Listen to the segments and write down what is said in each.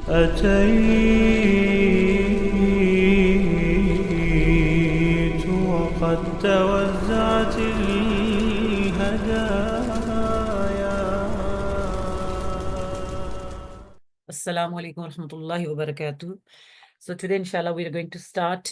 أتيت وقد توزعت الهدايا. Assalamu alaikum wa rahmatullahi wa barakatuh. So today inshallah we are going to start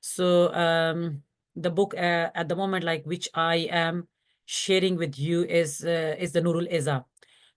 So the book at the moment like which I am sharing with you is the Nurul Iza.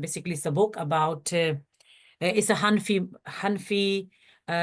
basically a book about it's a Hanfi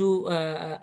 2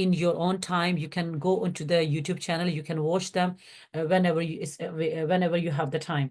in your own time you can go onto the YouTube channel, you can watch them whenever you have the time.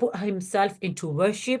put himself into worship,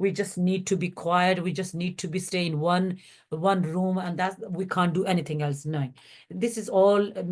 we just need to be quiet, we just need to be stay in one room, and that we can't do anything else. No, this is all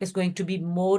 it's going to be more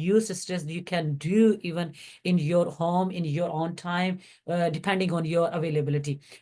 you sisters you can do even in your home in your own time, depending on your availability.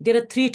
There are 3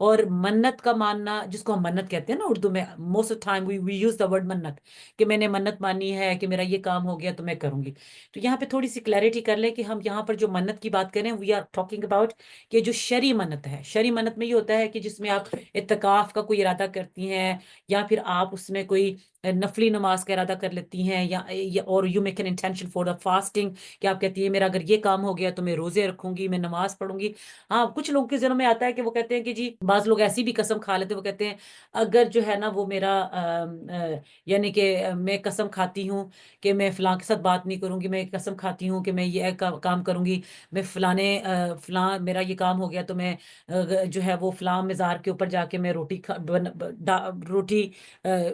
اور منت کا ماننا جس کو ہم منت کہتے ہیں نا اردو میں، most of time we use the word منت، کہ میں نے منت مانی ہے کہ میرا یہ کام ہو گیا تو میں کروں گی. تو یہاں پہ تھوڑی سی کلیئرٹی کر لیں کہ ہم یہاں پر جو منت کی بات کریں وی آر ٹاکنگ اباؤٹ کہ جو شرعی منت ہے. شرعی منت میں یہ ہوتا ہے کہ جس میں آپ اعتکاف کا کوئی ارادہ کرتی ہیں، یا پھر آپ اس میں کوئی نفلی نماز کا ارادہ کر لیتی ہیں، اور you make an intention for the fasting, کہ آپ کہتی ہیں میرا اگر یہ کام ہو گیا تو میں روزے رکھوں گی، میں نماز پڑھوں گی. ہاں کچھ لوگوں کے ذہنوں میں آتا ہے کہ وہ کہتے ہیں کہ جی بعض لوگ ایسی بھی قسم کھا لیتے ہیں، وہ کہتے ہیں اگر جو ہے نا وہ میرا یعنی کہ میں قسم کھاتی ہوں کہ میں فلاں کے ساتھ بات نہیں کروں گی، میں قسم کھاتی ہوں کہ میں یہ کام کروں گی، میں فلاں میرا یہ کام ہو گیا تو میں جو ہے وہ فلاں مزار کے اوپر جا کے میں روٹی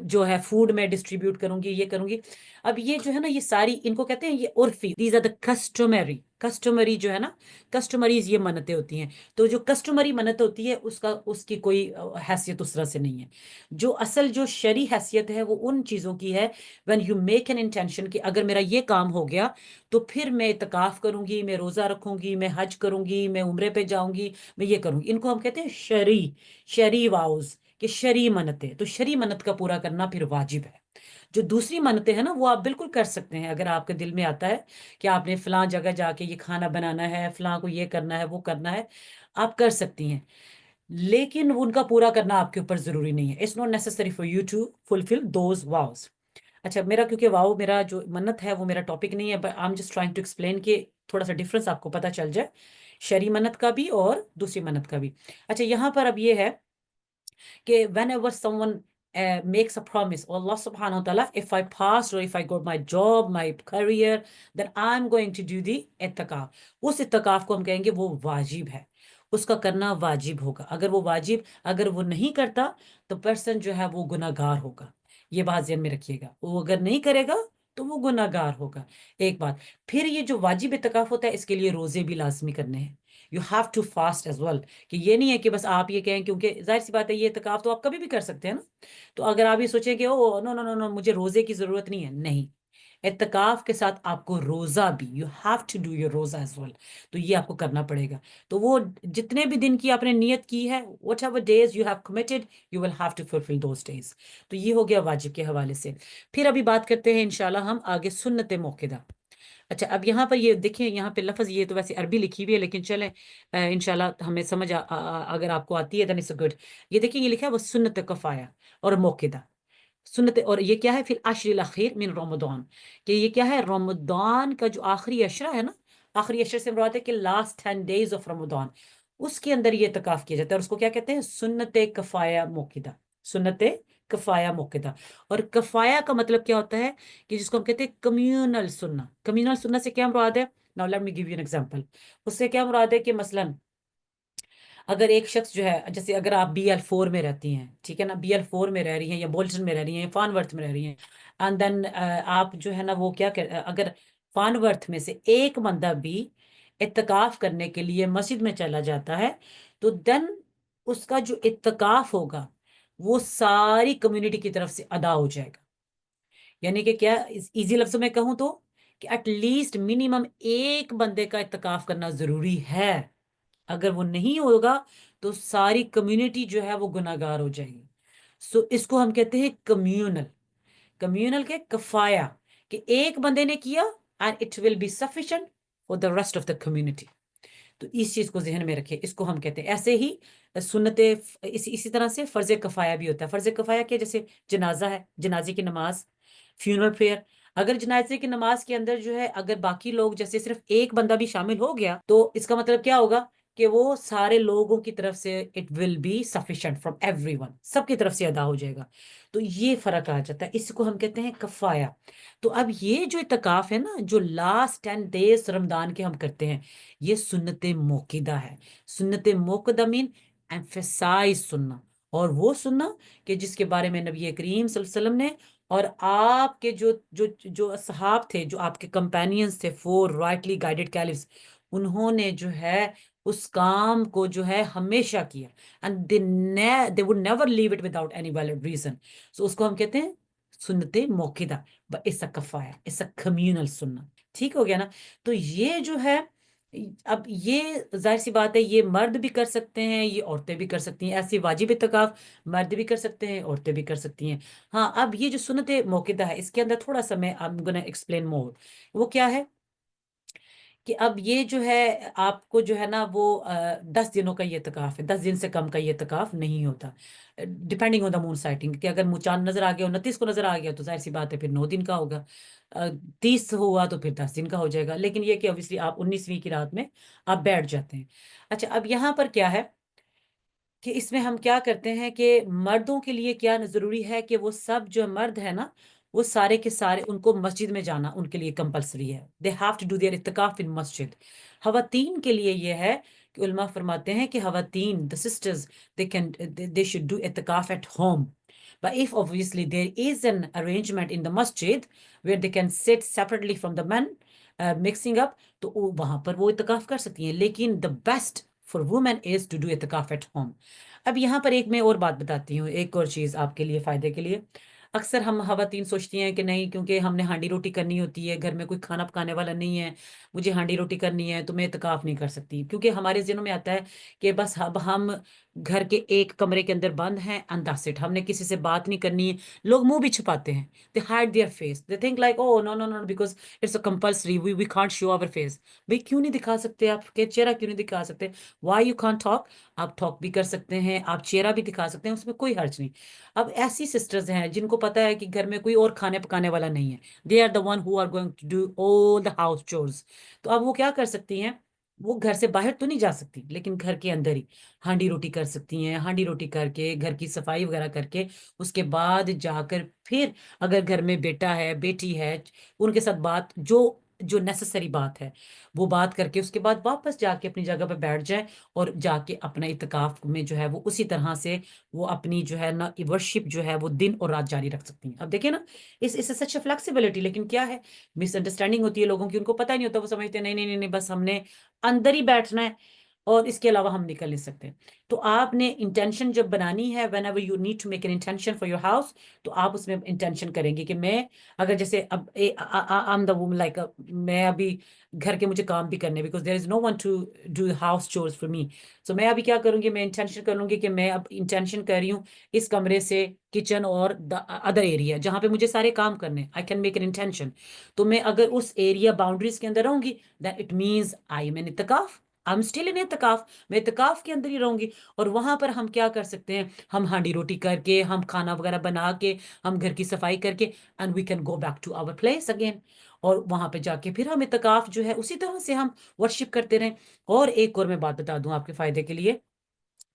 جو ہے فوڈ میں ڈسٹریبیوٹ کروں گی، یہ کروں گی. اب یہ جو ہے نا یہ ساری ان کو کہتے ہیں یہ عرفی، دیز آر دا کسٹمری جو ہے نا، کسٹمریز یہ منتیں ہوتی ہیں. تو جو کسٹمری منت ہوتی ہے اس کی کوئی حیثیت اس طرح سے نہیں ہے. جو اصل جو شرعی حیثیت ہے وہ ان چیزوں کی ہے when you make an intention کہ اگر میرا یہ کام ہو گیا تو پھر میں اعتکاف کروں گی، میں روزہ رکھوں گی، میں حج کروں گی، میں عمرے پہ جاؤں گی، میں یہ کروں گی. ان کو ہم کہتے ہیں شرعی واؤز، کہ شرعی منتیں. تو شرعی منت کا پورا کرنا پھر واجب ہے. جو دوسری منتیں ہیں نا وہ آپ بالکل کر سکتے ہیں، اگر آپ کے دل میں آتا ہے کہ آپ نے فلاں جگہ جا کے یہ کھانا بنانا ہے، فلاں کو یہ کرنا ہے، وہ کرنا ہے، آپ کر سکتی ہیں. لیکن ان کا پورا کرنا آپ کے اوپر ضروری نہیں ہے. It's not necessary for you to fulfil those vows. اچھا میرا کیونکہ واؤ میرا جو منت ہے وہ میرا ٹاپک نہیں ہے، but I am just trying to explain کہ تھوڑا سا ڈفرنس آپ کو پتہ چل جائے شرعی منت کا بھی اور دوسری منت کا بھی. اچھا یہاں پر اب یہ ہے کہ whenever someone makes a promise, or Allah subhanahu wa ta'ala, if I pass or if I got my job, my career, then I'm going to do the اعتکاف. اس اعتکاف کو ہم کہیں گے وہ واجب ہے، اس کا کرنا واجب ہوگا. اگر وہ نہیں کرتا تو پرسن جو ہے وہ گناہ گار ہوگا. یہ بات ذہن میں رکھیے گا، وہ اگر نہیں کرے گا تو وہ گناہ گار ہوگا. ایک بات پھر یہ جو واجب اعتکاف ہوتا ہے اس کے لیے روزے بھی لازمی کرنے ہیں. You have to fast as well. کہ یہ نہیں ہے کہ بس آپ یہ کہیں، کیونکہ ظاہر سی بات ہے یہ اعتکاف تو آپ کبھی بھی کر سکتے ہیں نا. تو اگر آپ یہ سوچیں کہ او نو نو نو نو مجھے روزے کی ضرورت نہیں ہے، نہیں، اعتکاف کے ساتھ آپ کو روزہ بھی، you have to do your روزہ ایز ویل. تو یہ آپ کو کرنا پڑے گا. تو وہ جتنے بھی دن کی آپ نے نیت کی ہے، whatever days you have committed, you will have to fulfil those days. تو یہ ہو گیا واجب کے حوالے سے. پھر ابھی بات کرتے ہیں انشاءاللہ ہم آگے سنت موقدہ. اچھا اب یہاں پر یہ دیکھیں، یہاں پہ لفظ یہ تو ویسے عربی لکھی ہوئی ہے لیکن چلیں انشاءاللہ ہمیں سمجھ اگر آپ کو آتی ہے then it's good. یہ دیکھیں یہ لکھا ہے وہ سنت کفایہ اور موقدہ. سنت، اور یہ کیا ہے؟ فی العشر الاخیر من رمضان، کہ یہ کیا ہے؟ رمضان کا جو آخری عشرہ ہے نا، آخری عشرے سے مراد ہے کہ لاسٹ 10 days آف رمضان، اس کے اندر یہ اعتکاف کیا جاتا ہے. اور اس کو کیا کہتے ہیں؟ سنت کفایہ موقدہ. سنت کفایہ موقدہ. اور کفایہ کا مطلب کیا ہوتا ہے؟ کہ جس کو ہم کہتے ہیں کمیونل سننا. کمیونل سننا سے کیا مراد ہے؟ Now let me give you an example. اس سے کیا مراد ہے کہ مثلاً اگر ایک شخص جو ہے، جیسے اگر آپ BL4 میں رہتی ہیں، ٹھیک ہے نا، BL4 میں رہ رہی ہیں یا بولٹن میں رہ رہی ہیں یا فان ورتھ میں رہ رہی ہیں، اینڈ دین آپ جو ہے نا وہ کیا اگر فان ورتھ میں سے ایک بندہ بھی اعتکاف کرنے کے لیے مسجد میں چلا جاتا ہے تو دین اس کا جو اعتکاف ہوگا وہ ساری کمیونٹی کی طرف سے ادا ہو جائے گا. یعنی کہ کیا ایزی لفظوں میں کہوں تو کہ ایٹ لیسٹ منیمم ایک بندے کا اعتکاف کرنا ضروری ہے. اگر وہ نہیں ہوگا تو ساری کمیونٹی جو ہے وہ گناہ گار ہو جائے گی. اس کو ہم کہتے ہیں کمیونل کے کفایہ، کہ ایک بندے نے کیا and it will be sufficient for the rest of the community. تو اس چیز کو ذہن میں رکھے، اس کو ہم کہتے ہیں. ایسے ہی سنت اسی طرح سے فرض کفایہ بھی ہوتا ہے. فرض کفایہ کیا؟ جیسے جنازہ ہے، جنازے کی نماز، فیونرل پریئر. اگر جنازے کی نماز کے اندر جو ہے اگر باقی لوگ جیسے صرف ایک بندہ بھی شامل ہو گیا تو اس کا مطلب کیا ہوگا؟ کہ وہ سارے لوگوں کی طرف سے it will be sufficient from everyone, سب کی طرف سے ادا ہو جائے گا. تو یہ فرق آ جاتا ہے، اس کو ہم کہتے ہیں کفایہ. تو اب یہ جو اعتکاف ہے نا جو لاسٹ 10 days رمضان کے ہم کرتے ہیں، یہ سنت موقدہ ہے. سنت موقدہ مین ایمفیسائز سننا، اور وہ سننا کہ جس کے بارے میں نبی کریم صلی اللہ علیہ وسلم نے اور آپ کے جو اصحاب تھے، جو آپ کے کمپینینز تھے، 4 رائٹلی گائیڈڈ کیلفز، انہوں نے جو ہے اس کام کو جو ہے ہمیشہ کیا. and they would never leave it without any valid reason. So اس کو ہم کہتے ہیں سنت موقدہ. but it's a کفایہ، it's a communal سننا. ٹھیک ہو گیا نا؟ تو یہ جو ہے اب یہ ظاہر سی بات ہے، یہ مرد بھی کر سکتے ہیں، یہ عورتیں بھی کر سکتی ہیں، ایسی واجب اعتکاف مرد بھی کر سکتے ہیں، عورتیں بھی کر سکتی ہیں۔ ہاں، اب یہ جو سنت موقدہ ہے، اس کے اندر تھوڑا سا میں I'm gonna explain more۔ وہ کیا ہے کہ اب یہ جو ہے آپ کو جو ہے نا وہ 10 دنوں کا یہ اعتکاف ہے، 10 دن سے کم کا یہ اعتکاف نہیں ہوتا، depending on the moon sighting, کہ اگر چاند نظر آ گیا 29 کو نظر آ گیا تو ظاہر سی بات ہے پھر 9 دن کا ہوگا، 30 ہوا تو پھر 10 دن کا ہو جائے گا، لیکن یہ کہ obviously آپ 19ویں کی رات میں آپ بیٹھ جاتے ہیں۔ اچھا، اب یہاں پر کیا ہے کہ اس میں ہم کیا کرتے ہیں کہ مردوں کے لیے کیا ضروری ہے کہ وہ سب جو مرد ہے نا، وہ سارے کے سارے ان کو مسجد میں جانا ان کے لیے کمپلسری ہے، they have to do their اعتکاف ان مسجد۔ خواتین کے لیے یہ ہے کہ علماء فرماتے ہیں کہ خواتین the sisters they should do اعتکاف at home، but if obviously there is an arrangement in the masjid where they can sit separately from the men mixing up، تو وہاں پر وہ اعتکاف کر سکتی ہیں، لیکن the best for women is to do اعتکاف at home۔ اب یہاں پر ایک میں اور بات بتاتی ہوں، ایک اور چیز آپ کے لیے فائدے کے لیے۔ اکثر ہم خواتین سوچتی ہیں کہ نہیں، کیونکہ ہم نے ہانڈی روٹی کرنی ہوتی ہے، گھر میں کوئی کھانا پکانے والا نہیں ہے، مجھے ہانڈی روٹی کرنی ہے تو میں اعتکاف نہیں کر سکتی، کیونکہ ہمارے ذہنوں میں آتا ہے کہ بس اب ہم گھر کے ایک کمرے کے اندر بند ہیں and that's it، ہم نے کسی سے بات نہیں کرنی ہے۔ لوگ منہ بھی چھپاتے ہیں، they hide their face، they think like oh no no no because it's a compulsory we can't show our face۔ بھئی کیوں نہیں دکھا سکتے؟ آپ کے چہرہ کیوں نہیں دکھا سکتے؟ why you can't talk؟ آپ ٹاک بھی کر سکتے ہیں، آپ چہرہ بھی دکھا سکتے ہیں، اس میں کوئی حرج نہیں۔ اب ایسی سسٹرز ہیں جن کو پتا ہے کہ گھر میں کوئی اور کھانے پکانے والا نہیں ہے، they are the one who are going to do all the house chores، تو اب وہ کیا کر سکتی ہیں؟ وہ گھر سے باہر تو نہیں جا سکتی، لیکن گھر کے اندر ہی ہانڈی روٹی کر سکتی ہیں، ہانڈی روٹی کر کے گھر کی صفائی وغیرہ کر کے اس کے بعد جا کر پھر اگر گھر میں بیٹا ہے بیٹی ہے ان کے ساتھ بات جو نیسسری بات ہے وہ بات کر کے اس کے بعد واپس جا کے اپنی جگہ پہ بیٹھ جائے، اور جا کے اپنا اعتکاف میں جو ہے وہ اسی طرح سے وہ اپنی جو ہے نا ورشپ جو ہے وہ دن اور رات جاری رکھ سکتی ہیں۔ اب دیکھیں نا، اس سے سچ فلیکسیبلٹی، لیکن کیا ہے، مس انڈرسٹینڈنگ ہوتی ہے لوگوں کی، ان کو پتہ ہی نہیں ہوتا، وہ سمجھتے ہیں نہیں نہیں نہیں نہیں، بس ہم نے اندر ہی بیٹھنا ہے اور اس کے علاوہ ہم نکل نہیں سکتے۔ تو آپ نے انٹینشن جب بنانی ہے whenever you need to make an intention for your house، تو آپ اس میں انٹینشن کریں گے کہ میں اگر جیسے اب I'm the woman like میں ابھی گھر کے مجھے کام بھی کرنے because there is no one to do house chores for me، so میں ابھی کیا کروں گی، میں انٹینشن کر لوں گی کہ میں اب انٹینشن کر رہی ہوں اس کمرے سے کچن اور ادر ایریا جہاں پہ مجھے سارے کام کرنے، I can make an intention، تو میں اگر اس ایریا باؤنڈریز کے اندر رہوں گی then it means I am in اعتکاف، I'm still in اعتکاف، میں اعتکاف کے اندر ہی رہوں گی۔ اور وہاں پر ہم کیا کر سکتے ہیں، ہم ہانڈی روٹی کر کے، ہم کھانا وغیرہ بنا کے، ہم گھر کی صفائی کر کے and we can go back to our place again، اور وہاں پہ جا کے پھر ہم اعتکاف جو ہے اسی طرح سے ہم ورشپ کرتے رہیں۔ اور ایک اور میں بات بتا دوں آپ کے فائدے کے لیے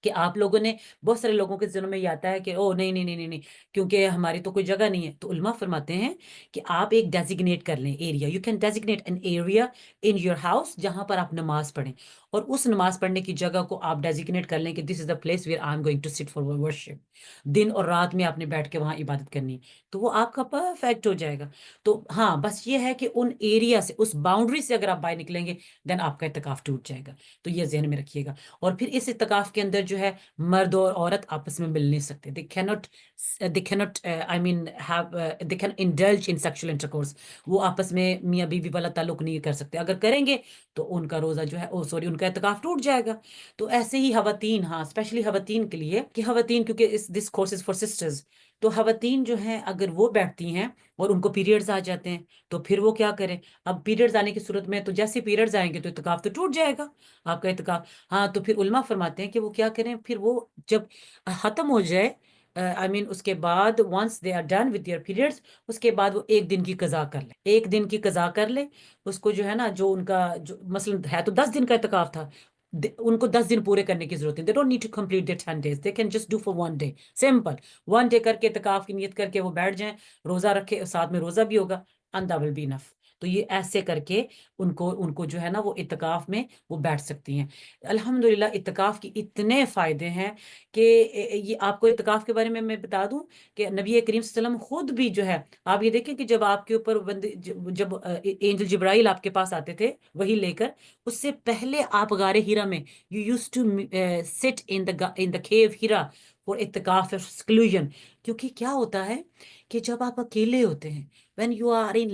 کہ آپ لوگوں نے بہت سارے لوگوں کے ذہنوں میں یہ آتا ہے کہ او نہیں نہیں نہیں نہیں نہیں، کیونکہ ہماری تو کوئی جگہ نہیں ہے، تو علماء فرماتے ہیں کہ آپ ایک ڈیزیگنیٹ کر لیں area, you can designate an area in your house جہاں پر آپ نماز پڑھیں، اور اس نماز پڑھنے کی جگہ کو آپ ڈیزیگنیٹ کر لیں کہ this is the place where I am going to sit for worship, دن اور رات میں آپ نے بیٹھ کے وہاں عبادت کرنی ہے، تو وہ آپ کا پرفیکٹ ہو جائے گا۔ تو ہاں، بس یہ ہے کہ ان ایریا سے، اس باؤنڈری سے اگر آپ باہر نکلیں گے دین آپ کا اعتکاف ٹوٹ جائے گا، تو یہ ذہن میں رکھیے گا۔ اور پھر اس اعتکاف کے اندر جو ہے مرد اور عورت آپس میں مل نہیں سکتے، they cannot I mean have they can indulge in sexual intercourse، وہ آپس میں میاں بیوی والا تعلق نہیں کر سکتے، اگر کریں گے تو ان کا روزہ جو ہے ان کا اعتکاف ٹوٹ جائے گا۔ تو ایسے ہی خواتین، ہاں اسپیشلی خواتین کے لیے کہ خواتین کیونکہ this course is for sisters, تو خواتین جو ہیں اگر وہ بیٹھتی ہیں اور ان کو پیریڈز آ جاتے ہیں تو پھر وہ کیا کریں؟ اب پیریڈز آنے کی صورت میں تو جیسے پیریڈز آئیں گے تو اعتکاف تو ٹوٹ جائے گا آپ کا اعتکاف۔ ہاں، تو پھر علماء فرماتے ہیں کہ وہ کیا کریں، پھر وہ جب ختم ہو جائے آئی مین اس کے بعد once they are done with their periods، اس کے بعد وہ ایک دن کی قضا کر لے، ایک دن کی قضا کر لے، اس کو جو ہے نا جو ان کا جو مثلا ہے تو 10 دن کا اعتکاف تھا، ان کو 10 دن پورے کرنے کی ضرورت ہے، they don't need to complete their 10 days، they can just do for one day، simple one day کر کے اعتکاف کی نیت کر کے وہ بیٹھ جائیں، روزہ رکھے، ساتھ میں روزہ بھی ہوگا and that will be enough۔ تو یہ ایسے کر کے ان کو جو ہے نا وہ اعتکاف میں وہ بیٹھ سکتی ہیں۔ الحمدللہ اعتکاف کی اتنے فائدے ہیں کہ یہ آپ کو اعتکاف کے بارے میں بتا دوں کہ نبی کریم صلی اللہ علیہ وسلم خود بھی جو ہے، آپ یہ دیکھیں کہ جب آپ کے اوپر جب اینجل جبرائیل آپ کے پاس آتے تھے وہی لے کر، اس سے پہلے آپ غار ہیرا میں یو یوز ٹو سٹ ان دا کیو ہیرا فور اعتکاف سیکلوژن، کیونکہ کیا ہوتا ہے کہ جب آپ اکیلے ہوتے ہیں when you are in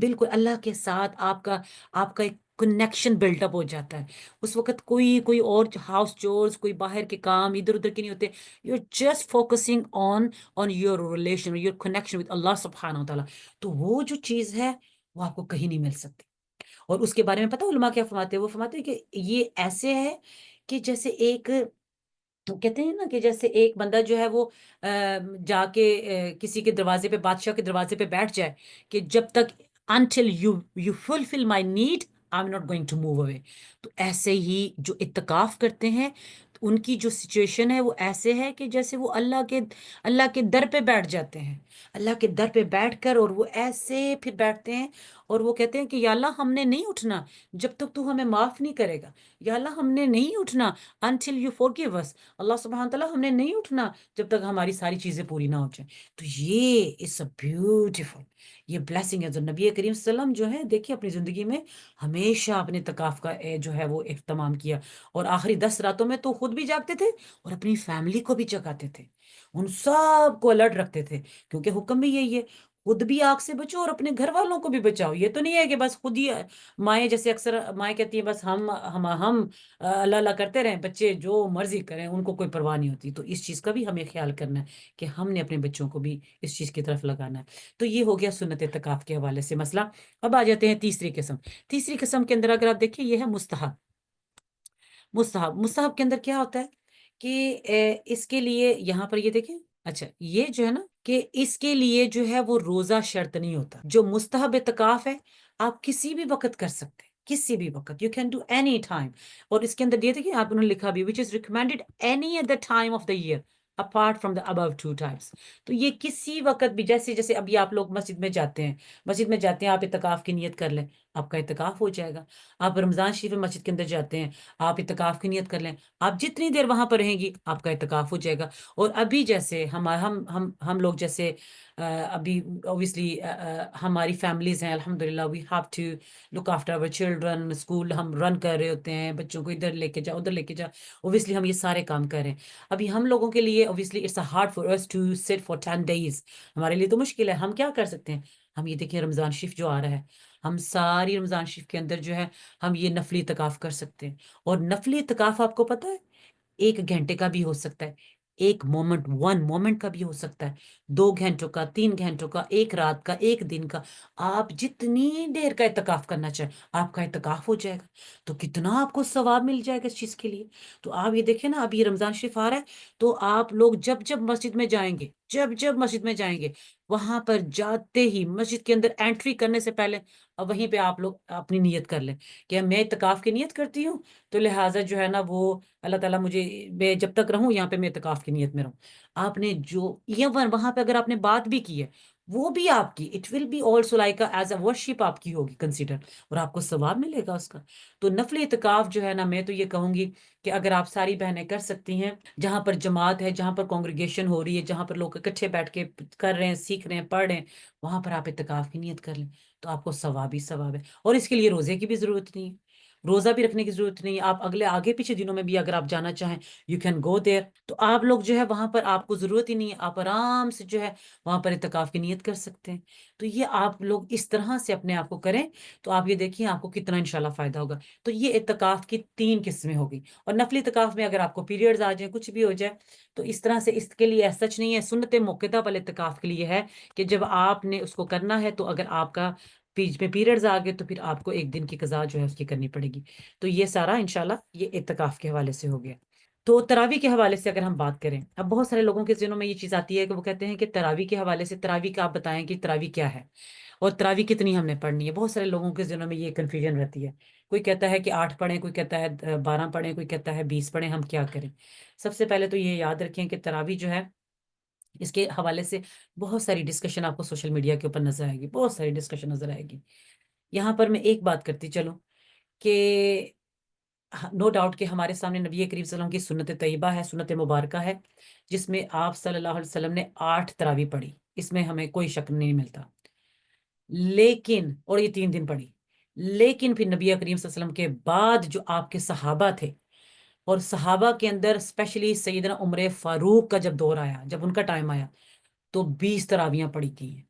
بالکل اللہ کے ساتھ آپ کا ایک کنیکشن بلٹ اپ ہو جاتا ہے. اس وقت کوئی اور ہاؤس چورز، کوئی باہر کے کام ادھر ادھر کے نہیں ہوتے. You are just focusing on your relation, your connection with اللہ سبحانہ و تعالیٰ. تو وہ جو چیز ہے وہ آپ کو کہیں نہیں مل سکتی. اور اس کے بارے میں پتہ علماء کیا فرماتے ہیں؟ وہ فرماتے ہیں کہ یہ ایسے ہے کہ جیسے ایک، کہتے ہیں نا کہ جیسے ایک بندہ جو ہے وہ جا کے کسی کے دروازے پہ، بادشاہ کے دروازے پہ بیٹھ جائے کہ جب تک until you fulfill my need I'm not going to move away. تو ایسے ہی جو اعتکاف کرتے ہیں ان کی جو سچویشن ہے وہ ایسے ہے کہ جیسے وہ اللہ کے در پہ بیٹھ جاتے ہیں. اللہ کے در پہ بیٹھ کر اور وہ ایسے پھر بیٹھتے ہیں اور وہ کہتے ہیں کہ یا اللہ ہم نے نہیں اٹھنا جب تک تو ہمیں معاف نہیں کرے گا. یا اللہ ہم نے نہیں اٹھنا until you forgive us. اللہ سبحانہ تعالیٰ ہم نے نہیں اٹھنا جب تک ہماری ساری چیزیں پوری نہ ہو جائیں. تو یہ از اے بیوٹیفل، یہ بلیسنگ ہے جو نبی کریم صلی اللہ علیہ وسلم جو ہے دیکھیے اپنی زندگی میں ہمیشہ اپنے اعتکاف کا جو ہے وہ اہتمام کیا. اور آخری 10 راتوں میں تو خود بھی جاگتے تھے اور اپنی فیملی کو بھی جگاتے تھے. ان سب کو الرٹ رکھتے تھے کیونکہ حکم بھی یہی ہے، خود بھی آگ سے بچو اور اپنے گھر والوں کو بھی بچاؤ. یہ تو نہیں ہے کہ بس خود ہی مائیں، جیسے اکثر مائیں کہتی ہیں بس ہم اللہ اللہ کرتے رہیں، بچے جو مرضی کریں، ان کو کوئی پرواہ نہیں ہوتی. تو اس چیز کا بھی ہمیں خیال کرنا ہے کہ ہم نے اپنے بچوں کو بھی اس چیز کی طرف لگانا ہے. تو یہ ہو گیا سنت اعتکاف کے حوالے سے مسئلہ. اب آ جاتے ہیں تیسری قسم. تیسری قسم کے اندر اگر آپ دیکھیں یہ ہے مستحب. مستحب کے اندر کیا ہوتا ہے کہ اس کے لیے یہاں پر یہ دیکھیں، اچھا یہ جو ہے نا کہ اس کے لیے جو ہے وہ روزہ شرط نہیں ہوتا. جو مستحب اعتکاف ہے آپ کسی بھی وقت کر سکتے ہیں، کسی بھی وقت، you can do any time. اور اس کے اندر یہ دیکھیں آپ نے لکھا بھی which is recommended any other time of the year apart from the above 2 times. تو یہ کسی وقت بھی، جیسے ابھی آپ لوگ مسجد میں جاتے ہیں، آپ اعتکاف کی نیت کر لیں، آپ کا اعتکاف ہو جائے گا. آپ رمضان شریف میں مسجد کے اندر جاتے ہیں، آپ اعتکاف کی نیت کر لیں، آپ جتنی دیر وہاں پر رہیں گی آپ کا اعتکاف ہو جائے گا. اور ابھی جیسے ہم لوگ جیسے ابھی اوبیسلی ہماری فیملیز ہیں الحمدللہ، we have to look after our children. School ہم رن کر رہے ہوتے ہیں، بچوں کو ادھر لے کے جا ادھر لے کے جا، اوبیسلی ہم یہ سارے کام کر رہے ہیں. ابھی ہم لوگوں کے لیے obviously it's hard for us to sit for 10 days. ہمارے لیے تو مشکل ہے. ہم کیا کر سکتے ہیں؟ ہم یہ دیکھیں رمضان شریف جو آ رہا ہے، ہم ساری رمضان شریف کے اندر جو ہے ہم یہ نفلی اعتکاف کر سکتے ہیں. اور نفلی اعتکاف آپ کو پتہ ہے 1 گھنٹے کا بھی ہو سکتا ہے، 1 مومنٹ کا بھی ہو سکتا ہے، 2 گھنٹوں کا، 3 گھنٹوں کا، 1 رات کا، 1 دن کا. آپ جتنی دیر کا اعتکاف کرنا چاہیں آپ کا اعتکاف ہو جائے گا. تو کتنا آپ کو ثواب مل جائے گا اس چیز کے لیے. تو آپ یہ دیکھیں نا ابھی رمضان شریف آ رہا ہے تو آپ لوگ جب مسجد میں جائیں گے، جب مسجد میں جائیں گے، وہاں پر جاتے ہی مسجد کے اندر انٹری کرنے سے پہلے وہیں پہ آپ لوگ اپنی نیت کر لیں کہ میں اعتکاف کی نیت کرتی ہوں، تو لہٰذا جو ہے نا وہ اللہ تعالیٰ مجھے، میں جب تک رہوں یہاں پہ میں اعتکاف کی نیت میں رہوں. آپ نے جو وہاں پہ اگر آپ نے بات بھی کی ہے وہ بھی آپ کی it will be also like as a worship آپ کی ہوگی کنسیڈر، اور آپ کو ثواب ملے گا اس کا. تو نفل اعتکاف جو ہے نا میں تو یہ کہوں گی کہ اگر آپ ساری بہنیں کر سکتی ہیں، جہاں پر جماعت ہے، جہاں پر کانگریگیشن ہو رہی ہے، جہاں پر لوگ اکٹھے بیٹھ کے کر رہے ہیں، سیکھ رہے ہیں، پڑھ رہے ہیں، وہاں پر آپ اعتکاف کی نیت کر لیں تو آپ کو ثواب ہی ثواب ہے. اور اس کے لیے روزے کی بھی ضرورت نہیں ہے، روزہ بھی رکھنے کی ضرورت نہیں ہے. آپ آگے پیچھے دنوں میں بھی اگر آپ جانا چاہیں یو کین گو دیر. تو آپ لوگ جو ہے وہاں پر آپ کو ضرورت ہی نہیں ہے، آپ آرام سے جو ہے وہاں پر اعتکاف کی نیت کر سکتے ہیں. تو یہ آپ لوگ اس طرح سے اپنے آپ کو کریں تو آپ یہ دیکھیں آپ کو کتنا انشاءاللہ فائدہ ہوگا. تو یہ اعتکاف کی 3 قسمیں ہوگی. اور نفلی اعتکاف میں اگر آپ کو پیریڈز آ جائیں، کچھ بھی ہو جائے، تو اس طرح سے اس کے لیے سچ نہیں ہے. سنت موقتہ والے اعتکاف کے لیے ہے کہ جب آپ نے اس کو کرنا ہے تو اگر آپ کا بیچ میں پیریڈز آ گئے تو پھر آپ کو 1 دن کی قضا جو ہے اس کی کرنی پڑے گی. تو یہ سارا انشاءاللہ یہ اعتکاف کے حوالے سے ہو گیا. تو تراویح کے حوالے سے اگر ہم بات کریں، اب بہت سارے لوگوں کے ذہنوں میں یہ چیز آتی ہے کہ وہ کہتے ہیں کہ تراویح کے حوالے سے، تراویح کا آپ بتائیں کہ تراویح کیا ہے اور تراویح کتنی ہم نے پڑھنی ہے. بہت سارے لوگوں کے ذہنوں میں یہ کنفیوژن رہتی ہے. کوئی کہتا ہے کہ 8 پڑھیں، کوئی کہتا ہے 12 پڑھیں، کوئی کہتا ہے 20 پڑھیں. ہم کیا کریں؟ سب سے پہلے تو یہ یاد رکھیں کہ تراویح جو ہے اس کے حوالے سے بہت ساری ڈسکشن آپ کو سوشل میڈیا کے اوپر نظر آئے گی، بہت ساری ڈسکشن نظر آئے گی. یہاں پر میں ایک بات کرتی چلوں کہ نو ڈاؤٹ کہ ہمارے سامنے نبی کریم صلی اللہ علیہ وسلم کی سنت طیبہ ہے، سنت مبارکہ ہے، جس میں آپ صلی اللہ علیہ وسلم نے 8 تراویح پڑھی. اس میں ہمیں کوئی شک نہیں ملتا. لیکن اور یہ 3 دن پڑھی. لیکن پھر نبی کریم صلی اللہ علیہ وسلم کے بعد جو آپ کے صحابہ تھے، اور صحابہ کے اندر اسپیشلی سیدنا عمر فاروق کا جب دور آیا، جب ان کا ٹائم آیا، تو 20 تراویحاں پڑھی کی ہیں.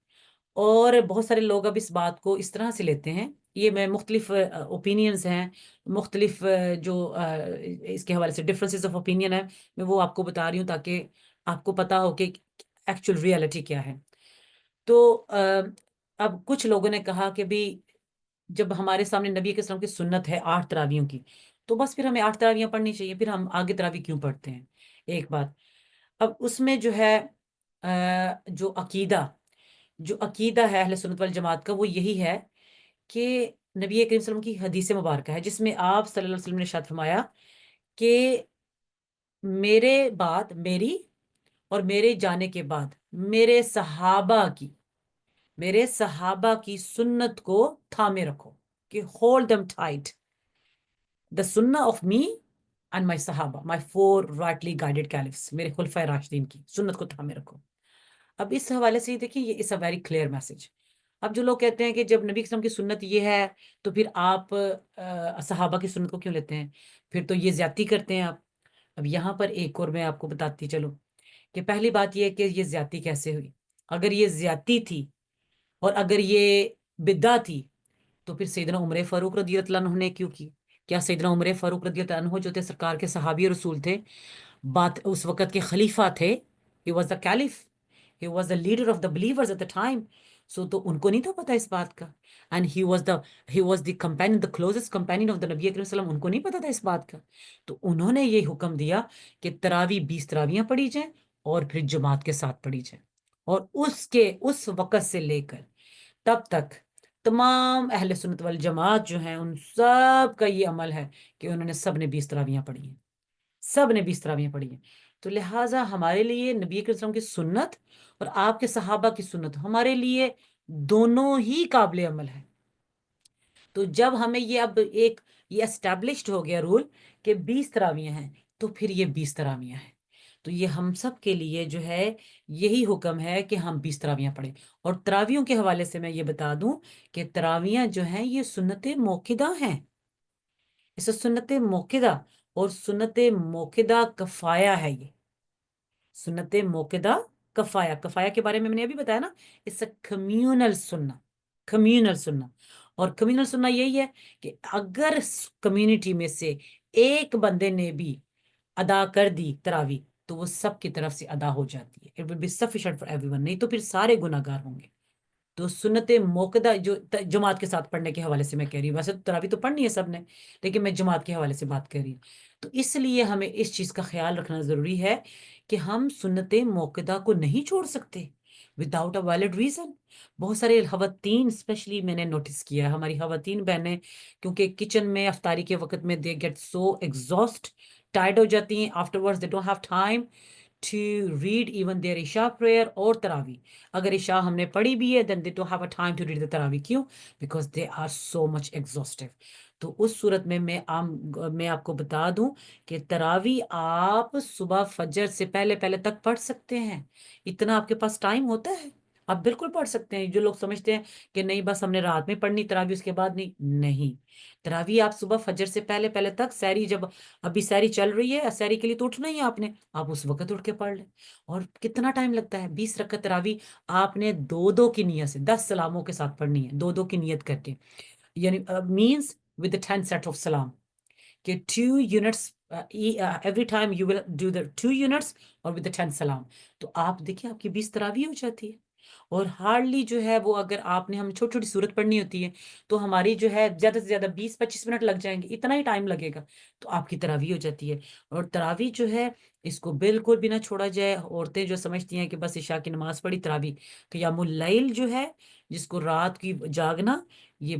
اور بہت سارے لوگ اب اس بات کو اس طرح سے لیتے ہیں یہ میں مختلف اوپینینز ہیں، مختلف جو اس کے حوالے سے ڈفرینسز آف اوپینین ہے، میں وہ آپ کو بتا رہی ہوں تاکہ آپ کو پتا ہو کہ ایکچوئل ریئلٹی کیا ہے. تو اب کچھ لوگوں نے کہا کہ بھی جب ہمارے سامنے نبی کے وسلم کی سنت ہے 8 تراویحوں کی، تو بس پھر ہمیں 8 تراویحیں پڑھنی چاہیے، پھر ہم آگے تراویح کیوں پڑھتے ہیں؟ ایک بات. اب اس میں جو ہے جو عقیدہ ہے اہل سنت والجماعت کا، وہ یہی ہے کہ نبی کریم صلی اللہ علیہ وسلم کی حدیث مبارکہ ہے جس میں آپ صلی اللہ علیہ وسلم نے ارشاد فرمایا کہ میرے بعد، میری اور میرے جانے کے بعد میرے صحابہ کی سنت کو تھامے رکھو، کہ hold them tight. The sunnah of me and my صحابہ، my 4 rightly guided caliphs، میرے خلفۂ راشدین کی سنت کو تھامے رکھو. اب اس حوالے سے دیکھیں، یہ is a very clear message. اب جو لوگ کہتے ہیں کہ جب نبی اسلام کی سنت یہ ہے تو پھر آپ صحابہ کی سنت کو کیوں لیتے ہیں؟ پھر تو یہ زیادتی کرتے ہیں آپ. اب یہاں پر ایک اور میں آپ کو بتاتی چلو کہ پہلی بات یہ ہے کہ یہ زیادتی کیسے ہوئی. اگر یہ زیادتی تھی اور اگر یہ بدعت تھی تو پھر سیدنا عمر فاروق رضی اللہ عنہ نے کیوں کی؟ کیا سیدنا عمر فاروق رضی اللہ عنہ جو تھے سرکار کے صحابی رسول تھے، بات اس وقت کے خلیفہ تھے، he was the caliph, he was the leader of the believers at the time. تو ان کو نہیں تھا پتا اس بات کا. and he was the companion, the closest companion of the نبی اکرم صلی اللہ علیہ وسلم. ان کو نہیں پتا تھا اس بات کا. تو انہوں نے یہ حکم دیا کہ تراویح 20 تراویحاں پڑھی جائیں اور پھر جماعت کے ساتھ پڑھی جائیں. اور اس وقت سے لے کر تب تک تمام اہل سنت والجماعت جو ہیں ان سب کا یہ عمل ہے کہ انہوں نے سب نے 20 تراویحاں پڑھی ہیں، سب نے 20 تراویحاں پڑھی ہیں. تو لہٰذا ہمارے لیے نبی کے وسلم کی سنت اور آپ کے صحابہ کی سنت ہمارے لیے دونوں ہی قابل عمل ہے. تو جب ہمیں یہ اب یہ اسٹیبلشڈ ہو گیا رول کہ 20 تراویحیں ہیں، تو پھر یہ 20 تراویحیں ہیں. تو یہ ہم سب کے لیے جو ہے یہی حکم ہے کہ ہم 20 تراویحیں پڑھیں. اور تراویحوں کے حوالے سے میں یہ بتا دوں کہ تراویحیں جو ہیں یہ سنت موقدہ ہیں. اسے سنت موقدہ اور سنت موقدہ کفایہ ہے. یہ سنت موقدہ کفایہ کے بارے میں نے ابھی بتایا نا، اس کمیونل سننا، کمیونل سننا. اور کمیونل سننا یہی ہے کہ اگر کمیونٹی میں سے ایک بندے نے بھی ادا کر دی تراویح تو وہ سب کی طرف سے ادا ہو جاتی ہے. It will be sufficient for everyone. نہیں تو پھر سارے گناہ گار ہوں گے. تو سنت موقدہ جو جماعت کے ساتھ پڑھنے کے حوالے سے میں کہہ رہی ہوں، ویسے تو تراویح تو پڑھنی ہے سب نے، لیکن میں جماعت کے حوالے سے بات کر رہی ہوں. تو اس لیے ہمیں اس چیز کا خیال رکھنا ضروری ہے کہ ہم سنت موقدہ کو نہیں چھوڑ سکتے وداؤٹ اے ویلڈ ریزن. بہت سارے خواتین اسپیشلی میں نے نوٹس کیا ہے، ہماری خواتین بہنیں کیونکہ کچن میں افطاری کے وقت میں they get so exhaust, tired ہو جاتی ہیں. Afterwards they don't have time to read even their عشاء prayer اور تراویح. اگر عشاء ہم نے پڑھی بھی ہے then they don't have a time to read the تراویح. کیوں؟ because they are so much exhaustive. تو اس صورت میں میں آپ کو بتا دوں کہ تراویح آپ صبح فجر سے پہلے تک پڑھ سکتے ہیں. اتنا آپ کے پاس ٹائم ہوتا ہے، آپ بالکل پڑھ سکتے ہیں. جو لوگ سمجھتے ہیں کہ نہیں بس ہم نے رات میں پڑھنی تراویح اس کے بعد نہیں. تراویح آپ صبح فجر سے پہلے تک، سحری جب ابھی سحری چل رہی ہے، سحری کے لیے تو اٹھنا ہی ہے آپ نے، آپ اس وقت اٹھ کے پڑھ لیں. اور کتنا ٹائم لگتا ہے؟ 20 رکعت تراویح آپ نے 2 کی نیت سے 10 سلاموں کے ساتھ پڑھنی ہے، 2 کی نیت کر کے، یعنی مینس ود 10 سیٹ آف سلام، کہ 2 units every time you will do the 2 units اور with the 10 سلام. تو آپ دیکھیں آپ کی 20 تراویح ہو جاتی ہے. اور ہارڈلی جو ہے وہ اگر آپ نے ہم چھوٹی چھوٹی صورت پڑھنی ہوتی ہے تو ہماری جو ہے زیادہ سے زیادہ 20-25 منٹ لگ جائیں گے، اتنا ہی ٹائم لگے گا، تو آپ کی تراویح ہو جاتی ہے. اور تراویح جو ہے اس کو بالکل بھی نہ چھوڑا جائے. عورتیں جو سمجھتی ہیں کہ بس عشاء کی نماز پڑھی تراویح، قیام اللیل جو ہے جس کو رات کی جاگنا، یہ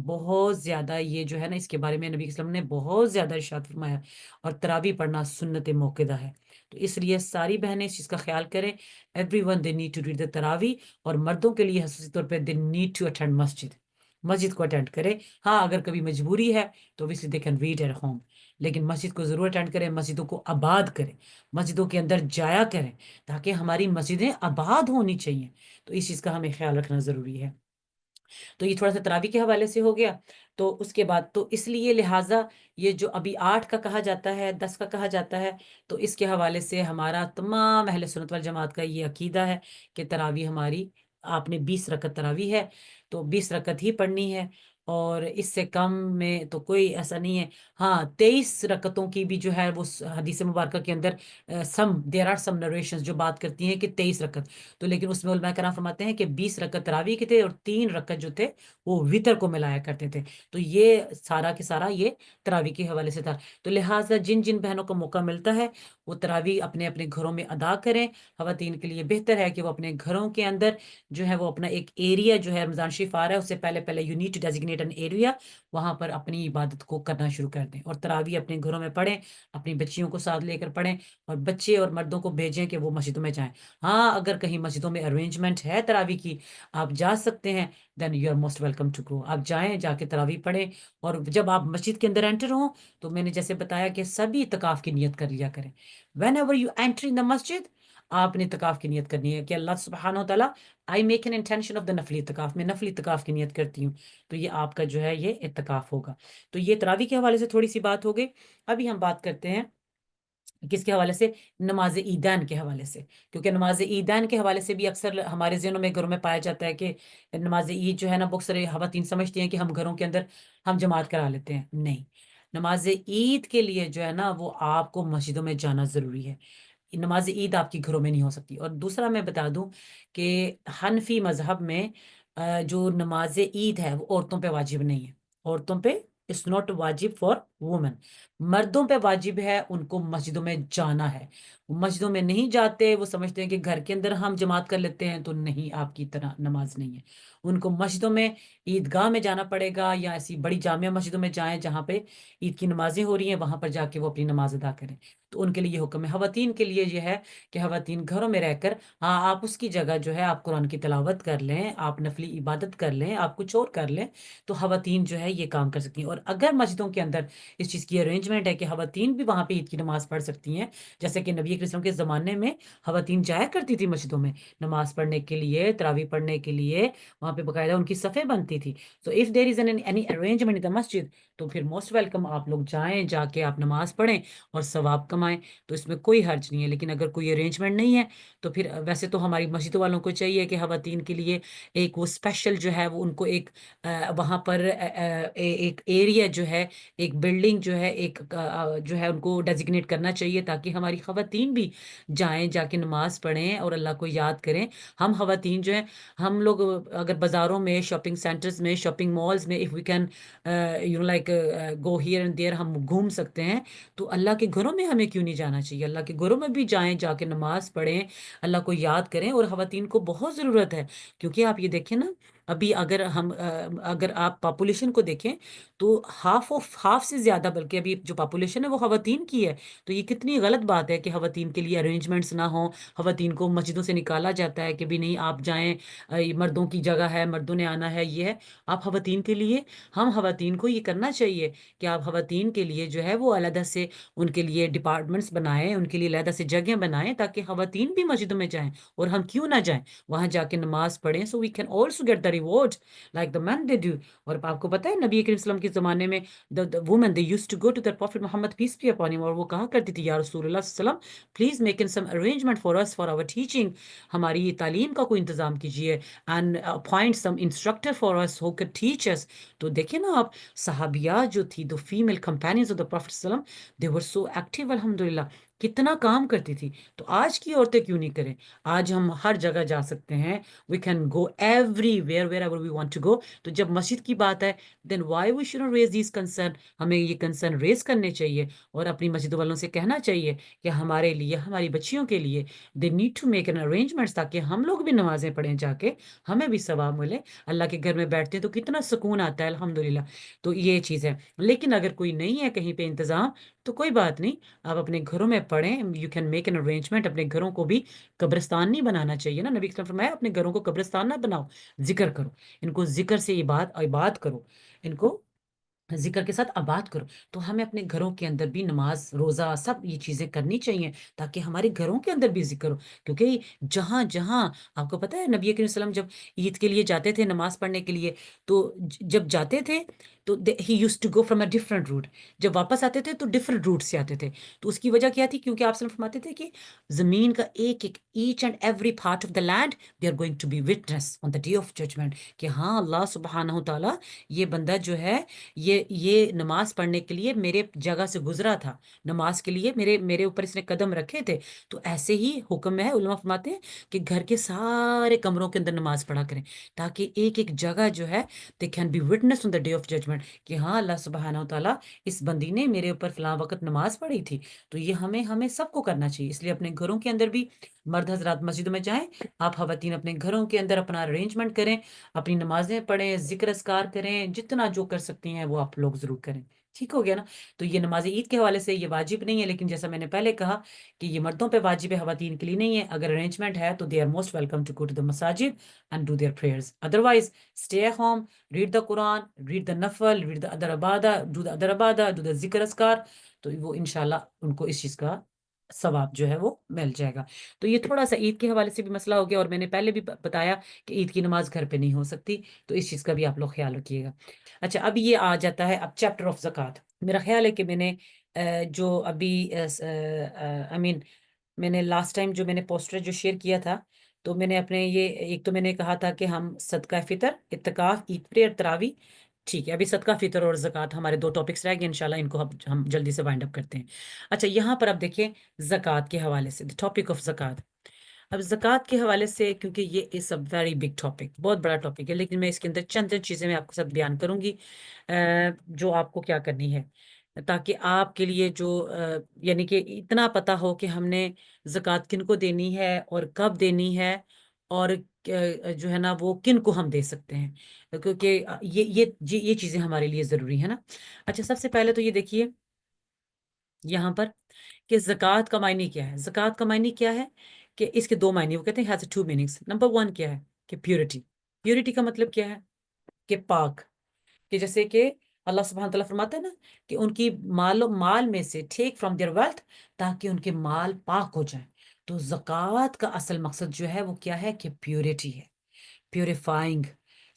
بہت زیادہ یہ جو ہے نا، اس کے بارے میں نبی صلی اللہ علیہ وسلم نے بہت زیادہ ارشاد فرمایا. اور تراویح پڑھنا سنت موقدہ ہے. تو اس لیے ساری بہنیں اس چیز کا خیال کریں. Everyone they need to read the تراویح. اور مردوں کے لیے خصوصی طور پہ دے نیڈ ٹو اٹینڈ مسجد کو اٹینڈ کرے. ہاں اگر کبھی مجبوری ہے تو obviously they can read at home، لیکن مسجد کو ضرور اٹینڈ کریں، مسجدوں کو آباد کریں، مسجدوں کے اندر جایا کریں، تاکہ ہماری مسجدیں آباد ہونی چاہیے. تو اس چیز کا ہمیں خیال رکھنا ضروری ہے. تو یہ تھوڑا سا تراویح کے حوالے سے ہو گیا. تو اس کے بعد تو اس لیے لہٰذا یہ جو ابھی 8 کا کہا جاتا ہے، 10 کا کہا جاتا ہے، تو اس کے حوالے سے ہمارا تمام اہل سنت والجماعت کا یہ عقیدہ ہے کہ تراویح ہماری، آپ نے 20 رکعت تراویح ہے تو 20 رکعت ہی پڑھنی ہے. اور اس سے کم میں تو کوئی ایسا نہیں ہے. ہاں 23 رکعتوں کی بھی جو ہے وہ حدیث مبارکہ کے اندر دیر آر سم نریشنز جو بات کرتی ہیں کہ 23 رکعت. تو لیکن اس میں علماء کرام فرماتے ہیں کہ 20 رکعت تراویح کے تھے اور 3 رکعت جو تھے وہ وطر کو ملایا کرتے تھے. تو یہ سارا کے سارا یہ تراویح کے حوالے سے تھا. تو لہٰذا جن جن بہنوں کو موقع ملتا ہے وہ تراویح اپنے اپنے گھروں میں ادا کریں. خواتین کے لیے بہتر ہے کہ وہ اپنے گھروں کے اندر جو ہے وہ اپنا ایک ایریا جو ہے رمضان شریف آ رہا ہے اس سے پہلے you need to designate an area, وہاں پر اپنی عبادت کو کرنا شروع کر دیں اور تراویح اپنے گھروں میں پڑھیں, اپنی بچیوں کو ساتھ لے کر پڑھیں اور بچے اور مردوں کو بھیجیں کہ وہ مسجدوں میں جائیں. ہاں اگر کہیں مسجدوں میں ارینجمنٹ ہے تراویح کی, آپ جا سکتے ہیں, then you are most welcome to go. آپ جائیں, جا کے تراویح پڑھیں. اور جب آپ مسجد کے اندر انٹر ہوں تو میں نے جیسے بتایا کہ سبھی اعتکاف کی نیت کر لیا کریں. Whenever you enter in the مسجد, آپ نے اعتکاف کی نیت کرنی ہے کہ اللہ سبحانہ و تعالیٰ I make an intention of the نفلی اعتکاف, میں نفلی اعتکاف کی نیت کرتی ہوں. تو یہ آپ کا جو ہے یہ اعتکاف ہوگا. تو یہ تراویح کے حوالے سے تھوڑی سی بات ہو گئی. ابھی ہم بات کرتے ہیں کس کے حوالے سے, نماز عیدین کے حوالے سے. کیونکہ نماز عیدین کے حوالے سے بھی اکثر ہمارے ذہنوں میں گھروں میں پایا جاتا ہے کہ نماز عید جو ہے نا بہت سارے خواتین سمجھتی ہیں کہ ہم گھروں کے اندر ہم جماعت کرا لیتے ہیں. نہیں, نماز عید کے لیے جو ہے نا وہ آپ کو مسجدوں میں جانا ضروری ہے. نماز عید آپ کی گھروں میں نہیں ہو سکتی. اور دوسرا میں بتا دوں کہ حنفی مذہب میں جو نماز عید ہے وہ عورتوں پہ واجب نہیں ہے. عورتوں پہ اٹس ناٹ واجب فار وومن. مردوں پہ واجب ہے, ان کو مسجدوں میں جانا ہے. وہ مسجدوں میں نہیں جاتے, وہ سمجھتے ہیں کہ گھر کے اندر ہم جماعت کر لیتے ہیں. تو نہیں, آپ کی طرح نماز نہیں ہے. ان کو مسجدوں میں عیدگاہ میں جانا پڑے گا, یا ایسی بڑی جامع مسجدوں میں جائیں جہاں پہ عید کی نمازیں ہو رہی ہیں, وہاں پر جا کے وہ اپنی نماز ادا کریں. تو ان کے لیے یہ حکم ہے. خواتین کے لیے یہ ہے کہ خواتین گھروں میں رہ کر, ہاں آپ اس کی جگہ جو ہے آپ قرآن کی تلاوت کر لیں, آپ نفلی عبادت کر لیں, آپ کچھ اور کر لیں, تو خواتین جو ہے یہ کام کر سکتی ہیں. اور اگر مسجدوں کے اندر اس چیز کی ارینجمنٹ ہے کہ خواتین بھی وہاں پہ عید کی نماز پڑھ سکتی ہیں, جیسے کہ نبی کریم کے زمانے میں خواتین جایا کرتی تھی مسجدوں میں نماز پڑھنے کے لیے, تراویح پڑھنے کے لیے, وہاں پہ باقاعدہ ان کی صفیں بنتی تھی. So if there is any arrangement in the مسجد, تو پھر موسٹ ویلکم, آپ لوگ جائیں, جا کے آپ نماز پڑھیں اور ثواب کمائیں. تو اس میں کوئی حرج نہیں ہے. لیکن اگر کوئی ارینجمنٹ نہیں ہے تو پھر ویسے تو ہماری مسجد والوں کو چاہیے کہ خواتین کے لیے ایک وہ اسپیشل جو ہے وہ ان کو ایک وہاں پر ایک ایریا جو ہے, ایک بلڈنگ جو ہے, ایک جو ہے ان کو ڈیزگنیٹ کرنا چاہیے, تاکہ ہماری خواتین بھی جائیں, جا کے نماز پڑھیں اور اللہ کو یاد کریں. ہم خواتین جو ہیں, ہم لوگ اگر بازاروں میں, شاپنگ سینٹرز میں, شاپنگ مالز میں, if we can like go here and there, ہم گھوم سکتے ہیں, تو اللہ کے گھروں میں ہمیں کیوں نہیں جانا چاہیے. اللہ کے گھروں میں بھی جائیں, جا کے نماز پڑھیں, اللہ کو یاد کریں. اور خواتین کو بہت ضرورت ہے, کیونکہ آپ یہ دیکھیں نا, ابھی اگر آپ پاپولیشن کو دیکھیں تو ہاف سے زیادہ, بلکہ ابھی جو پاپولیشن ہے وہ خواتین کی ہے. تو یہ کتنی غلط بات ہے کہ خواتین کے لیے ارینجمنٹس نہ ہوں, خواتین کو مسجدوں سے نکالا جاتا ہے کہ بھی نہیں آپ جائیں, یہ مردوں کی جگہ ہے, مردوں نے آنا ہے, یہ ہے. آپ خواتین کے لیے, ہم خواتین کو یہ کرنا چاہیے کہ آپ خواتین کے لیے جو ہے وہ علیحدہ سے ان کے لیے ڈپارٹمنٹس بنائیں, ان کے لیے علیحدہ سے جگہیں بنائیں, تاکہ خواتین بھی مسجدوں میں جائیں. اور ہم کیوں نہ جائیں, وہاں جا کے نماز پڑھیں, so we can also get the reward like the men they do. اور آپ کو پتہ ہے نبی کریم صلی اللہ علیہ وسلم کے زمانے میں the women they used to go to their prophet Muhammad peace be upon him, اور وہ کہا کرتی تھی, یا رسول اللہ صلی اللہ علیہ وسلم please make some arrangement for us for our teaching, ہماری تعلیم کا کوئی انتظام کیجیے, and appoint some instructor for us who could teach us. تو دیکھیں نا آپ, صحابیات جو تھی, the female companions of the prophet صلی اللہ علیہ وسلم, they were so active الحمدللہ, کتنا کام کرتی تھی. تو آج کی عورتیں کیوں نہیں کریں؟ آج ہم ہر جگہ جا سکتے ہیں, we can go everywhere wherever we want to go. تو جب مسجد کی بات ہے, then why we shouldn't raise these concern, ہمیں یہ کنسرن ریز کرنے چاہیے, اور اپنی مسجد والوں سے کہنا چاہیے کہ ہمارے لیے, ہماری بچیوں کے لیے they need to make an arrangements, تاکہ ہم لوگ بھی نمازیں پڑھیں جا کے, ہمیں بھی ثواب ملے. اللہ کے گھر میں بیٹھتے ہیں تو کتنا سکون آتا ہے الحمدللہ. تو یہ چیز ہے. لیکن اگر کوئی نہیں ہے کہیں پہ انتظام, تو کوئی بات نہیں, آپ اپنے گھروں میں پڑھیں, you can make an arrangement. اپنے گھروں کو بھی قبرستان نہیں بنانا چاہیے نا, نبی صلی اللہ علیہ وسلم نے فرمایا اپنے گھروں کو قبرستان نہ بناؤ, ذکر کرو, ان کو ذکر سے عبادت کرو, ان کو ذکر کے ساتھ آباد کرو. تو ہمیں اپنے گھروں کے اندر بھی نماز, روزہ, سب یہ چیزیں کرنی چاہیے, تاکہ ہمارے گھروں کے اندر بھی ذکر ہو. کیونکہ جہاں جہاں, آپ کو پتہ ہے نبی کریم صلی اللہ علیہ وسلم جب عید کے لیے جاتے تھے نماز پڑھنے کے لیے, تو جب جاتے تھے تو he used to go from a different route. جب واپس آتے تھے تو ڈفرنٹ روٹ سے آتے تھے. تو اس کی وجہ کیا تھی؟ کیونکہ آپ صرف فرماتے تھے کہ زمین کا ایک ایک each and every part of the land we are going to be witness on the day of judgement. کہ ہاں اللہ سبحانہ تعالیٰ یہ بندہ جو ہے یہ نماز پڑھنے کے لیے میرے جگہ سے گزرا تھا، نماز کے لیے میرے اوپر اس نے قدم رکھے تھے. تو ایسے ہی حکم ہے، علماء فرماتے ہیں کہ گھر کے سارے کمروں کے اندر نماز پڑھا کریں، تاکہ ایک ایک جگہ جو ہے they can be witness on the day of judgment کہ ہاں اللہ سبحانہ و تعالیٰ اس بندی نے میرے اوپر فلاں وقت نماز پڑھی تھی. تو یہ ہمیں سب کو کرنا چاہیے. اس لیے اپنے گھروں کے اندر بھی مرد حضرات مسجدوں میں جائیں، آپ خواتین اپنے گھروں کے اندر اپنا ارینجمنٹ کریں، اپنی نمازیں پڑھیں، ذکر اذکار کریں، جتنا جو کر سکتی ہیں وہ آپ لوگ ضرور کریں. ٹھیک ہو گیا نا؟ تو یہ نماز عید کے حوالے سے یہ واجب نہیں ہے، لیکن جیسا میں نے پہلے کہا کہ یہ مردوں پہ واجب ہے، خواتین کے لیے نہیں ہے. اگر ارینجمنٹ ہے تو they are most welcome to go to the مساجد and do their prayers. Otherwise stay at home, read the Quran, read the Nafal, read the other Abada, do the other Abada, do the Zikr Askar. تو وہ انشاءاللہ ان کو اس چیز کا ثواب جو ہے وہ مل جائے گا. تو یہ تھوڑا سا عید کے حوالے سے بھی مسئلہ ہو گیا، اور میں نے پہلے بھی بتایا کہ عید کی نماز گھر پہ نہیں ہو سکتی، تو اس چیز کا بھی آپ لوگ خیال رکھیے گا. اچھا، اب یہ آ جاتا ہے اب چیپٹر آف زکوٰۃ. میرا خیال ہے کہ میں نے جو ابھی میں نے لاسٹ ٹائم جو میں نے پوسٹر جو شیئر کیا تھا، تو میں نے اپنے یہ ایک تو میں نے کہا تھا کہ ہم صدقہ فطر، اعتکاف، عید پریئر، تراوی. ٹھیک ہے، ابھی صدقہ فطر اور زکوٰۃ ہمارے 2 ٹاپکس رہ گئے، انشاءاللہ ان کو ہم جلدی سے وائنڈ اپ کرتے ہیں. اچھا، یہاں پر اب دیکھیں زکوٰۃ کے حوالے سے ٹاپک آف زکوٰۃ. اب زکوٰۃ کے حوالے سے، کیونکہ یہ از اے ویری بگ ٹاپک، بہت بڑا ٹاپک ہے، لیکن میں اس کے اندر چند چیزیں میں آپ کے ساتھ بیان کروں گی جو آپ کو کیا کرنی ہے، تاکہ آپ کے لیے جو یعنی کہ اتنا پتا ہو کہ ہم نے زکوٰۃ کن کو دینی ہے اور کب دینی ہے، اور جو ہے نا وہ کن کو ہم دے سکتے ہیں، کیونکہ یہ چیزیں ہمارے لیے ضروری ہے نا. اچھا، سب سے پہلے تو یہ دیکھیے یہاں پر کہ زکوٰۃ کا معنی کیا ہے. زکوٰۃ کا معنی کیا ہے کہ اس کے 2 معنی، وہ کہتے ہیں has 2 meanings. نمبر 1 کیا ہے کہ پیورٹی. پیورٹی کا مطلب کیا ہے کہ پاک. کہ جیسے کہ اللہ سبحانہ تعالیٰ فرماتا ہے نا کہ ان کی مال میں سے ٹیک فرام دیئر ویلتھ، تاکہ ان کے مال پاک ہو جائیں. تو زکوٰۃ کا اصل مقصد جو ہے وہ کیا ہے کہ پیورٹی ہے، پیوریفائنگ،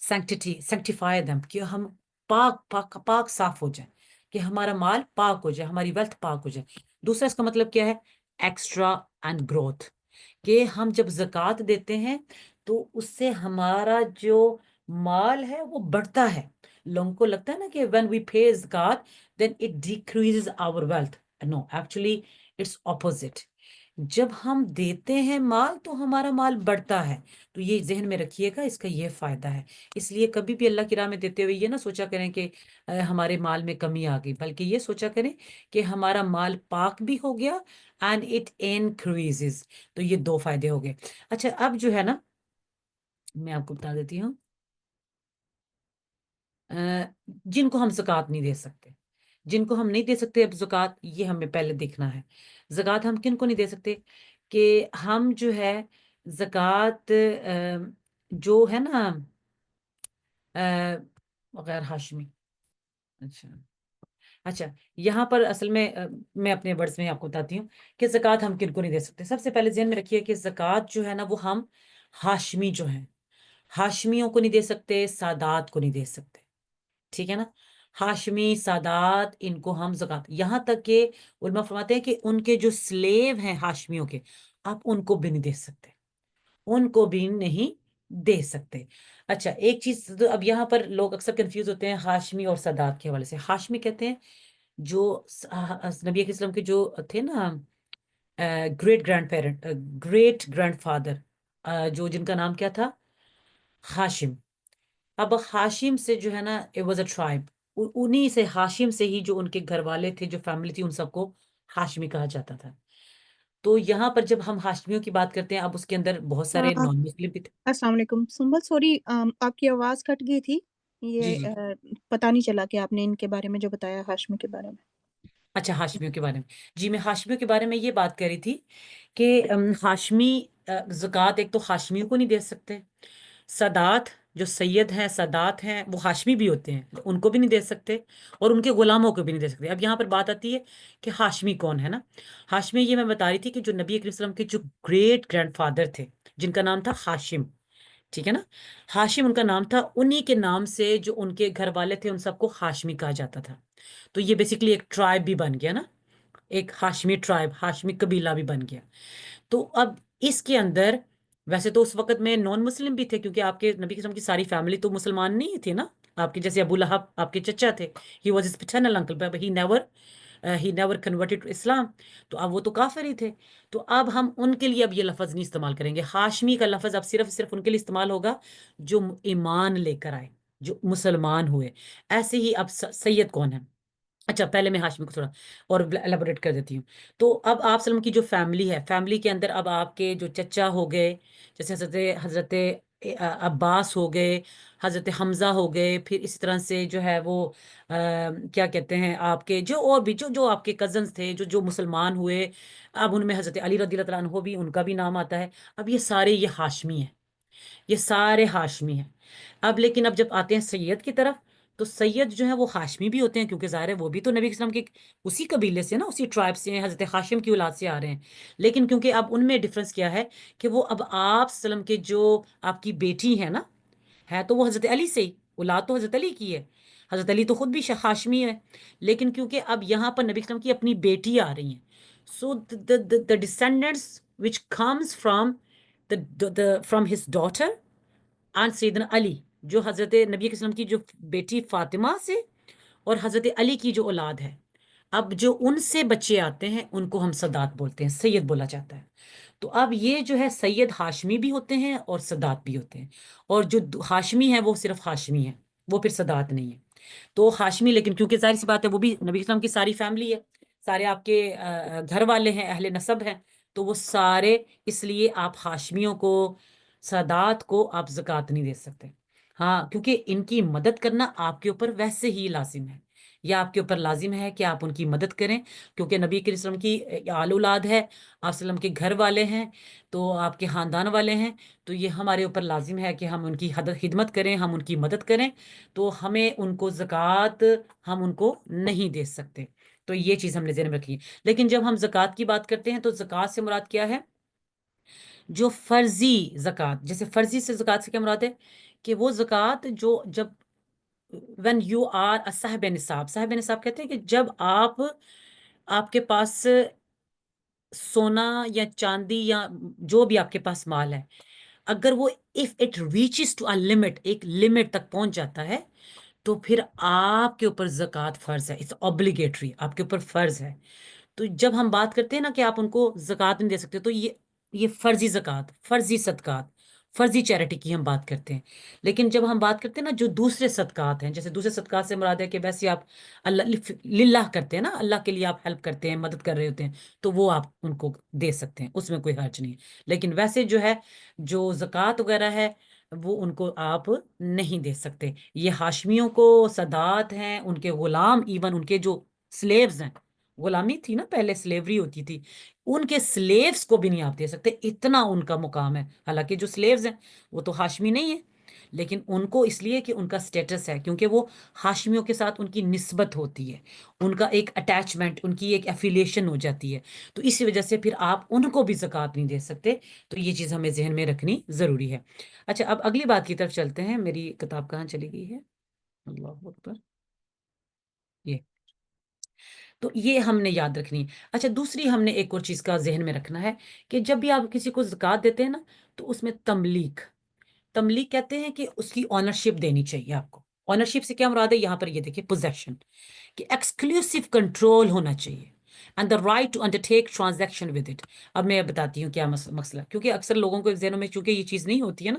سینکٹیفائی دم، کہ ہم پاک صاف ہو جائیں، کہ ہمارا مال پاک ہو جائے، ہماری ویلتھ پاک ہو جائے. دوسرا اس کا مطلب کیا ہے؟ Extra and growth. کہ ہم جب زکوٰۃ دیتے ہیں تو اس سے ہمارا جو مال ہے وہ بڑھتا ہے. لوگوں کو لگتا ہے نا کہ when we pay zakat then it decreases our wealth. No, actually it's opposite. جب ہم دیتے ہیں مال تو ہمارا مال بڑھتا ہے. تو یہ ذہن میں رکھیے گا، اس کا یہ فائدہ ہے. اس لیے کبھی بھی اللہ کی راہ میں دیتے ہوئے یہ نہ سوچا کریں کہ ہمارے مال میں کمی آ گئی، بلکہ یہ سوچا کریں کہ ہمارا مال پاک بھی ہو گیا and it increases. تو یہ 2 فائدے ہو گئے. اچھا، اب جو ہے نا میں آپ کو بتا دیتی ہوں جن کو ہم زکوٰۃ نہیں دے سکتے، جن کو ہم نہیں دے سکتے اب زکوٰۃ، یہ ہمیں پہلے دیکھنا ہے. زکوٰۃ ہم کن کو نہیں دے سکتے کہ ہم جو ہے زکوٰۃ جو ہے نا غیر ہاشمی. اچھا، یہاں پر اصل میں میں اپنے ورڈز میں آپ کو بتاتی ہوں کہ زکوٰۃ ہم کن کو نہیں دے سکتے. سب سے پہلے ذہن میں رکھیے کہ زکوٰۃ جو ہے نا وہ ہم ہاشمی جو ہیں، ہاشمیوں کو نہیں دے سکتے، سادات کو نہیں دے سکتے. ٹھیک ہے نا؟ ہاشمی، سادات، ان کو ہم زکوٰۃ، یہاں تک کہ علماء فرماتے ہیں کہ ان کے جو سلیو ہیں ہاشمیوں کے، آپ ان کو بھی نہیں دے سکتے، ان کو بھی نہیں دے سکتے. اچھا، ایک چیز اب یہاں پر لوگ اکثر کنفیوز ہوتے ہیں ہاشمی اور سادات کے حوالے سے. ہاشمی کہتے ہیں جو نبی اکرم صلی اللہ علیہ وسلم کے جو تھے نا گریٹ گرینڈ فادر، جو جن کا نام کیا تھا؟ ہاشم. اب ہاشم سے جو ہے نا it was a tribe، انہی سے ہاشم سے ہی جو ان کے گھر والے تھے، جو فیملی تھی، ان سب کو ہاشمی کہا جاتا تھا. تو یہاں پر جب ہم ہاشمیوں کی بات کرتے ہیں، اب اس کے اندر بہت سارے نان مسلم بھی تھے. السلام علیکم سنبل، سوری آپ کی آواز کٹ گئی تھی. جی یہ جی. پتہ نہیں چلا کہ آپ نے ان کے بارے میں جو بتایا ہاشمی کے بارے میں. اچھا، ہاشمیوں کے بارے میں، جی میں ہاشمیوں کے بارے میں یہ بات کر رہی تھی کہ ہاشمی زکوٰۃ ایک تو ہاشمیوں کو نہیں دے سکتے. سادات جو سید ہیں، سادات ہیں، وہ ہاشمی بھی ہوتے ہیں، ان کو بھی نہیں دے سکتے، اور ان کے غلاموں کو بھی نہیں دے سکتے. اب یہاں پر بات آتی ہے کہ ہاشمی کون ہے نا. ہاشمی یہ میں بتا رہی تھی کہ جو نبی کریم صلی اللہ علیہ وسلم کے جو گریٹ گرینڈ فادر تھے، جن کا نام تھا ہاشم. ٹھیک ہے نا. ہاشم ان کا نام تھا، انہی کے نام سے جو ان کے گھر والے تھے ان سب کو ہاشمی کہا جاتا تھا. تو یہ بیسیکلی ایک ٹرائب بھی بن گیا نا، ایک ہاشمی ٹرائب، ہاشمی قبیلہ بھی بن گیا. تو اب اس کے اندر ویسے تو اس وقت میں نان مسلم بھی تھے، کیونکہ آپ کے نبی قسم کی ساری فیملی تو مسلمان نہیں تھی نا. آپ کے جیسے ابو لہب آپ کے چچا تھے، he was his paternal uncle, but he never converted to Islam. تو اب وہ تو کافر ہی تھے. تو اب ہم ان کے لیے اب یہ لفظ نہیں استعمال کریں گے. ہاشمی کا لفظ اب صرف ان کے لیے استعمال ہوگا جو ایمان لے کر آئے، جو مسلمان ہوئے. ایسے ہی اب سید کون ہے؟ اچھا پہلے میں ہاشمی کو تھوڑا اور ایلیبوریٹ کر دیتی ہوں. تو اب آپ وسلم کی جو فیملی ہے، فیملی کے اندر اب آپ کے جو چچا ہو گئے، جیسے حضرت عباس ہو گئے، حضرت حمزہ ہو گئے، پھر اسی طرح سے جو ہے وہ کیا کہتے ہیں آپ کے جو اور بھی جو آپ کے کزنس تھے جو مسلمان ہوئے. اب ان میں حضرت علی رضی اللہ تعالیٰ عنہ بھی ان کا بھی نام آتا ہے. اب یہ سارے یہ ہاشمی ہیں، یہ سارے ہاشمی ہیں. اب لیکن اب جب آتے ہیں سید کی طرف، تو سید جو ہے وہ ہاشمی بھی ہوتے ہیں، کیونکہ ظاہر ہے وہ بھی تو نبی اسلام کے اسی قبیلے سے نا، اسی ٹرائب سے ہیں، حضرت ہاشم کی اولاد سے آ رہے ہیں. لیکن کیونکہ اب ان میں ڈفرنس کیا ہے کہ وہ اب آپ وسلم کے جو آپ کی بیٹی ہے نا، ہے تو وہ حضرت علی سے ہی، اولاد تو حضرت علی کی ہے. حضرت علی تو خود بھی ہاشمی ہے. لیکن کیونکہ اب یہاں پر نبی اسلام کی اپنی بیٹی آ رہی ہیں، سو the descendants which comes from his daughter and سیدنا علی، جو حضرت نبی کے وسلم کی جو بیٹی فاطمہ سے اور حضرت علی کی جو اولاد ہے، اب جو ان سے بچے آتے ہیں ان کو ہم سادات بولتے ہیں، سید بولا جاتا ہے. تو اب یہ جو ہے سید ہاشمی بھی ہوتے ہیں اور سادات بھی ہوتے ہیں. اور جو ہاشمی ہے وہ صرف ہاشمی ہے، وہ پھر سادات نہیں ہے. تو ہاشمی، لیکن کیونکہ ظاہر سی بات ہے وہ بھی نبی اسلام کی ساری فیملی ہے، سارے آپ کے گھر والے ہیں، اہل نسب ہیں. تو وہ سارے، اس لیے آپ ہاشمیوں کو، سادات کو آپ زکوٰۃ نہیں دے سکتے. ہاں کیونکہ ان کی مدد کرنا آپ کے اوپر ویسے ہی لازم ہے، یا آپ کے اوپر لازم ہے کہ آپ ان کی مدد کریں، کیونکہ نبی کریم صلی اللہ علیہ وسلم کی آل اولاد ہے، آپ وسلم کے گھر والے ہیں، تو آپ کے خاندان والے ہیں. تو یہ ہمارے اوپر لازم ہے کہ ہم ان کی خدمت کریں، ہم ان کی مدد کریں. تو ہمیں ان کو زکوٰۃ ہم ان کو نہیں دے سکتے. تو یہ چیز ہم نے ذہن میں رکھی ہے. لیکن جب ہم زکوٰۃ کی بات کرتے ہیں تو زکوٰۃ سے مراد کیا ہے؟ جو فرضی زکوٰۃ، جیسے فرضی سے زکوٰۃ سے کیا مراد ہے کہ وہ زکوٰۃ جو جب when you are a صاحب نصاب، صاحب نصاب کہتے ہیں کہ جب آپ کے پاس سونا یا چاندی یا جو بھی آپ کے پاس مال ہے، اگر وہ if it reaches to a limit، ایک لمٹ تک پہنچ جاتا ہے، تو پھر آپ کے اوپر زکوٰۃ فرض ہے، اٹس obligatory، آپ کے اوپر فرض ہے. تو جب ہم بات کرتے ہیں نا کہ آپ ان کو زکوٰۃ نہیں دے سکتے، تو یہ فرضی زکوٰۃ، فرضی صدقات، فرضی چیریٹی کی ہم بات کرتے ہیں. لیکن جب ہم بات کرتے ہیں نا جو دوسرے صدقات ہیں، جیسے دوسرے صدقات سے مراد ہے کہ ویسے آپ اللہ للہ کرتے ہیں نا، اللہ کے لیے آپ ہیلپ کرتے ہیں، مدد کر رہے ہوتے ہیں، تو وہ آپ ان کو دے سکتے ہیں، اس میں کوئی حرج نہیں ہے. لیکن ویسے جو ہے جو زکوٰۃ وغیرہ ہے وہ ان کو آپ نہیں دے سکتے. یہ ہاشمیوں کو سادات ہیں، ان کے غلام، ایون ان کے جو سلیوز ہیں، غلامی تھی نا پہلے، سلیوری ہوتی تھی، ان کے سلیوز کو بھی نہیں آپ دے سکتے، اتنا ان کا مقام ہے. حالانکہ جو سلیوز ہیں وہ تو ہاشمی نہیں ہیں، لیکن ان کو اس لیے کہ ان کا سٹیٹس ہے، کیونکہ وہ ہاشمیوں کے ساتھ ان کی نسبت ہوتی ہے، ان کا ایک اٹیچمنٹ، ان کی ایک ایفیلیشن ہو جاتی ہے. تو اسی وجہ سے پھر آپ ان کو بھی زکوٰۃ نہیں دے سکتے. تو یہ چیز ہمیں ذہن میں رکھنی ضروری ہے. اچھا اب اگلی بات کی طرف چلتے ہیں. میری کتاب کہاں چلی گئی ہے؟ اللہ اکبر. یہ تو یہ ہم نے یاد رکھنی ہے. اچھا دوسری ہم نے ایک اور چیز کا ذہن میں رکھنا ہے کہ جب بھی آپ کسی کو زکوٰۃ دیتے ہیں نا، تو اس میں تملیک کہتے ہیں کہ اس کی آنرشپ دینی چاہیے آپ کو. آنرشپ سے کیا مراد ہے؟ یہاں پر یہ دیکھیں پوزیشن، کہ ایکسکلوسیو کنٹرول ہونا چاہیے، and the right to undertake transaction with it. اب میں بتاتی ہوں کیا مسئلہ، کیونکہ اکثر لوگوں کو ذہنوں میں چونکہ یہ چیز نہیں ہوتی ہے نا،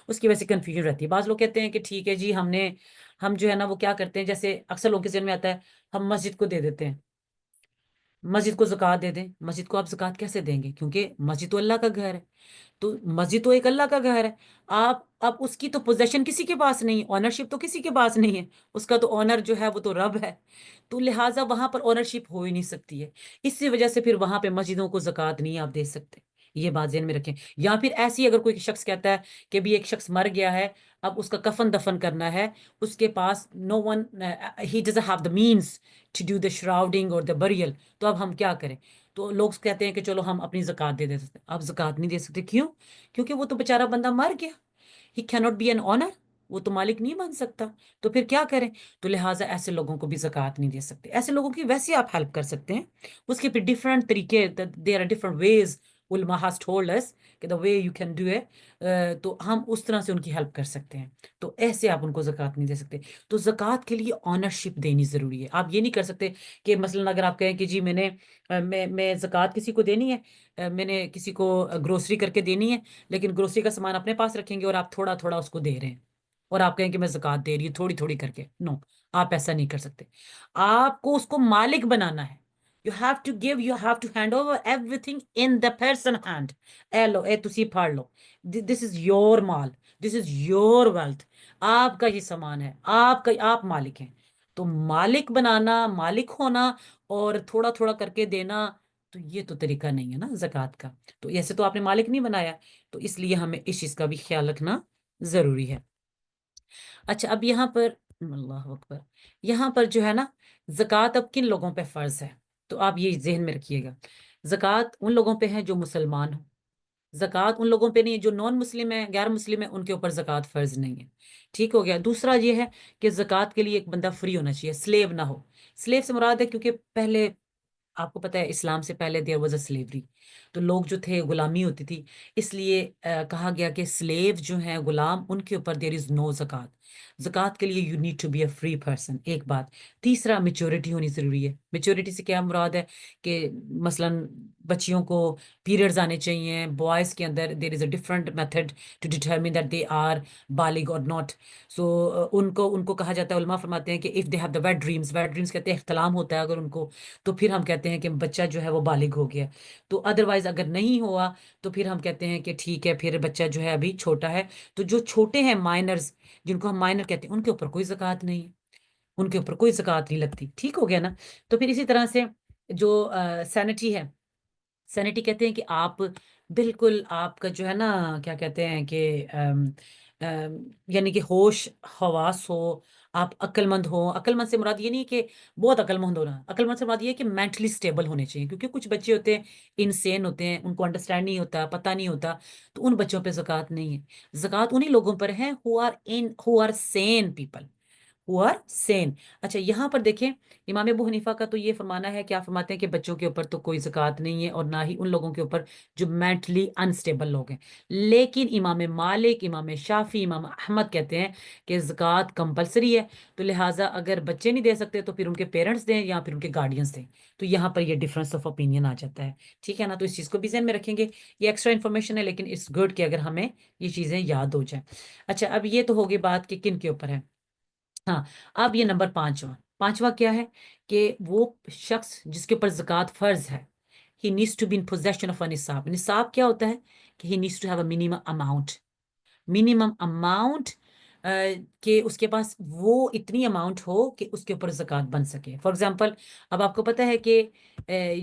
اس کی وجہ سے کنفیوژن رہتی ہے. بعض لوگ کہتے ہیں کہ ٹھیک ہے جی، ہم جو ہے نا وہ کیا کرتے ہیں، جیسے اکثر لوگوں کے ذہن میں آتا ہے ہم مسجد کو دے دیتے ہیں، مسجد کو زکوٰۃ دے دیں. مسجد کو آپ زکوٰۃ کیسے دیں گے؟ کیونکہ مسجد تو اللہ کا گھر ہے، تو مسجد تو ایک اللہ کا گھر ہے. اب اس کی تو پوزیشن کسی کے پاس نہیں، آنرشپ تو کسی کے پاس نہیں ہے، اس کا تو آنر جو ہے وہ تو رب ہے. تو لہٰذا وہاں پر آنرشپ ہو ہی نہیں سکتی ہے. اسی وجہ سے پھر وہاں پہ مسجدوں کو زکوٰۃ نہیں آپ دے سکتے. یہ بات ذہن میں رکھیں. یا پھر ایسی اگر کوئی شخص کہتا ہے کہ بھی ایک شخص مر گیا ہے، اب اس کا کفن دفن کرنا ہے، اس کے پاس no one he doesn't have the means to do the shrouding اور دا بریل، تو اب ہم کیا کریں؟ تو لوگ کہتے ہیں کہ چلو ہم اپنی زکوٰۃ دے سکتے. آپ زکوٰۃ نہیں دے سکتے. کیوں؟ کیونکہ وہ تو بیچارہ بندہ مر گیا. ہی cannot be an owner. وہ تو مالک نہیں بن سکتا. تو پھر کیا کریں؟ تو لہٰذا ایسے لوگوں کو بھی زکوٰۃ نہیں دے سکتے. ایسے لوگوں کی ویسے آپ ہیلپ کر سکتے ہیں. اس کے پھر ڈفرینٹ طریقے, دیر آر ڈفرنٹ ویز. علما ہیز ٹولڈ اس کہ the way you can do a, تو ہم اس طرح سے ان کی ہیلپ کر سکتے ہیں. تو ایسے آپ ان کو زکوٰۃ نہیں دے سکتے. تو زکوٰۃ کے لیے آنرشپ دینی ضروری ہے. آپ یہ نہیں کر سکتے کہ مثلاً اگر آپ کہیں کہ جی میں زکوٰۃ کسی کو دینی ہے, میں نے کسی کو گروسری کر کے دینی ہے, لیکن گروسری کا سامان اپنے پاس رکھیں گے اور آپ تھوڑا تھوڑا اس کو دے رہے ہیں, اور آپ کہیں کہ میں زکوٰۃ دے رہی ہوں تھوڑی تھوڑی کر کے. نو, آپ ایسا نہیں کر سکتے. آپ کو اس کو مالک بنانا ہے. You have to give, you have to hand over everything in the person hand. اے لو, اے تسی پھاڑ لو. This is your mall, this is your wealth. آپ کا یہ سامان ہے, آپ مالک ہیں. تو مالک بنانا, مالک ہونا اور تھوڑا تھوڑا کر کے دینا, تو یہ تو طریقہ نہیں ہے نا زکوٰۃ کا. تو ایسے تو آپ نے مالک نہیں بنایا. تو اس لیے ہمیں اس چیز کا بھی خیال رکھنا ضروری ہے. اچھا, اب یہاں پر اللہ اکبر, یہاں پر جو ہے نا زکوٰۃ اب کن لوگوں پہ فرض ہے, تو آپ یہ ذہن میں رکھیے گا. زکوٰۃ ان لوگوں پہ ہے جو مسلمان ہوں. زکوٰۃ ان لوگوں پہ نہیں ہے جو نان مسلم ہیں, غیر مسلم ہیں, ان کے اوپر زکوٰۃ فرض نہیں ہے. ٹھیک ہو گیا. دوسرا یہ ہے کہ زکوٰۃ کے لیے ایک بندہ فری ہونا چاہیے, سلیو نہ ہو. سلیو سے مراد ہے, کیونکہ پہلے آپ کو پتہ ہے اسلام سے پہلے دیر واز اے سلیوری, تو لوگ جو تھے غلامی ہوتی تھی, اس لیے کہا گیا کہ سلیو جو ہیں غلام, ان کے اوپر دیر از نو زکوٰۃ. زکوٰۃ کے لیے you need to be a free person, ایک بات. تیسرا, میچورٹی ہونی ضروری ہے. میچورٹی سے کیا مراد ہے کہ مثلاً بچیوں کو پیریڈز آنے چاہیے. بوائز کے اندر there is a different method to determine that they are بالغ اور ناٹ. سو ان کو کہا جاتا ہے, علماء فرماتے ہیں کہ if they have the wet dreams کہتے ہیں احتلام ہوتا ہے اگر ان کو, تو پھر ہم کہتے ہیں کہ بچہ جو ہے وہ بالغ ہو گیا. تو ادروائز اگر نہیں ہوا تو پھر ہم کہتے ہیں کہ ٹھیک ہے, پھر بچہ جو ہے ابھی چھوٹا ہے. تو جو چھوٹے ہیں مائنرز, جن کو ہم مائنر کہتے ہیں, ان کے اوپر کوئی زکوٰۃ نہیں ہے, ان کے اوپر کوئی زکوٰۃ نہیں لگتی. ٹھیک ہو گیا نا. تو پھر اسی طرح سے جو سینٹی ہے, سینٹی کہتے ہیں کہ آپ بالکل, آپ کا جو ہے نا کیا کہتے ہیں کہ یعنی کہ ہوش حواس ہو, آپ عقل مند ہو. عقل مند سے مراد یہ نہیں کہ بہت عقل مند ہونا, عقل مند سے مراد یہ ہے کہ مینٹلی اسٹیبل ہونے چاہیے. کیونکہ کچھ بچے ہوتے ہیں انسین ہوتے ہیں, ان کو انڈرسٹینڈ نہیں ہوتا, پتہ نہیں ہوتا, تو ان بچوں پہ زکوٰۃ نہیں ہے. زکوٰۃ انہی لوگوں پر ہے who are sane people, who are sane. اچھا, یہاں پر دیکھیں امام ابو حنیفہ کا تو یہ فرمانا ہے, کیا فرماتے ہیں کہ بچوں کے اوپر تو کوئی زکوٰۃ نہیں ہے, اور نہ ہی ان لوگوں کے اوپر جو مینٹلی انسٹیبل لوگ ہیں. لیکن امام مالک, امام شافی, امام احمد کہتے ہیں کہ زکوٰۃ کمپلسری ہے. تو لہٰذا اگر بچے نہیں دے سکتے تو پھر ان کے پیرنٹس دیں یا پھر ان کے گارڈینس دیں. تو یہاں پر یہ ڈفرینس آف اوپینین آ جاتا ہے. ٹھیک ہے نا. تو اس چیز کو بھی ذہن میں رکھیں گے. یہ ایکسٹرا انفارمیشن ہے, لیکن اٹس گڈ کہ اگر ہمیں یہ چیزیں یاد ہو جائیں. اچھا, اب یہ تو ہوگی بات کہ کن کے اوپر ہے. ہاں, اب یہ نمبر پانچواں کیا ہے کہ وہ شخص جس کے اوپر زکوٰۃ فرض ہے, he needs to be in possession of a نصاب. نصاب کیا ہوتا ہے کہ he needs to have a minimum amount کہ اس کے پاس وہ اتنی اماؤنٹ ہو کہ اس کے اوپر زکوٰۃ بن سکے. فار ایگزامپل, اب آپ کو پتہ ہے کہ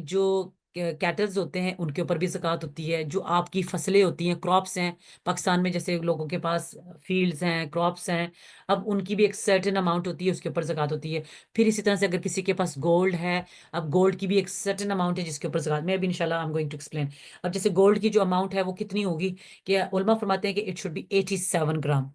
جو کیٹلز ہوتے ہیں ان کے اوپر بھی زکوٰۃ ہوتی ہے. جو آپ کی فصلیں ہوتی ہیں, کراپس ہیں پاکستان میں, جیسے لوگوں کے پاس فیلڈز ہیں, کراپس ہیں, اب ان کی بھی ایک سرٹن اماؤنٹ ہوتی ہے, اس کے اوپر زکوٰۃ ہوتی ہے. پھر اسی طرح سے اگر کسی کے پاس گولڈ ہے, اب گولڈ کی بھی ایک سرٹن اماؤنٹ ہے جس کے اوپر زکوٰۃ, میں بھی انشاءاللہ I am going to explain. اب جیسے گولڈ کی جو اماؤنٹ ہے وہ کتنی ہوگی, کہ علماء فرماتے ہیں کہ اٹ شوڈ بی 87 گرام,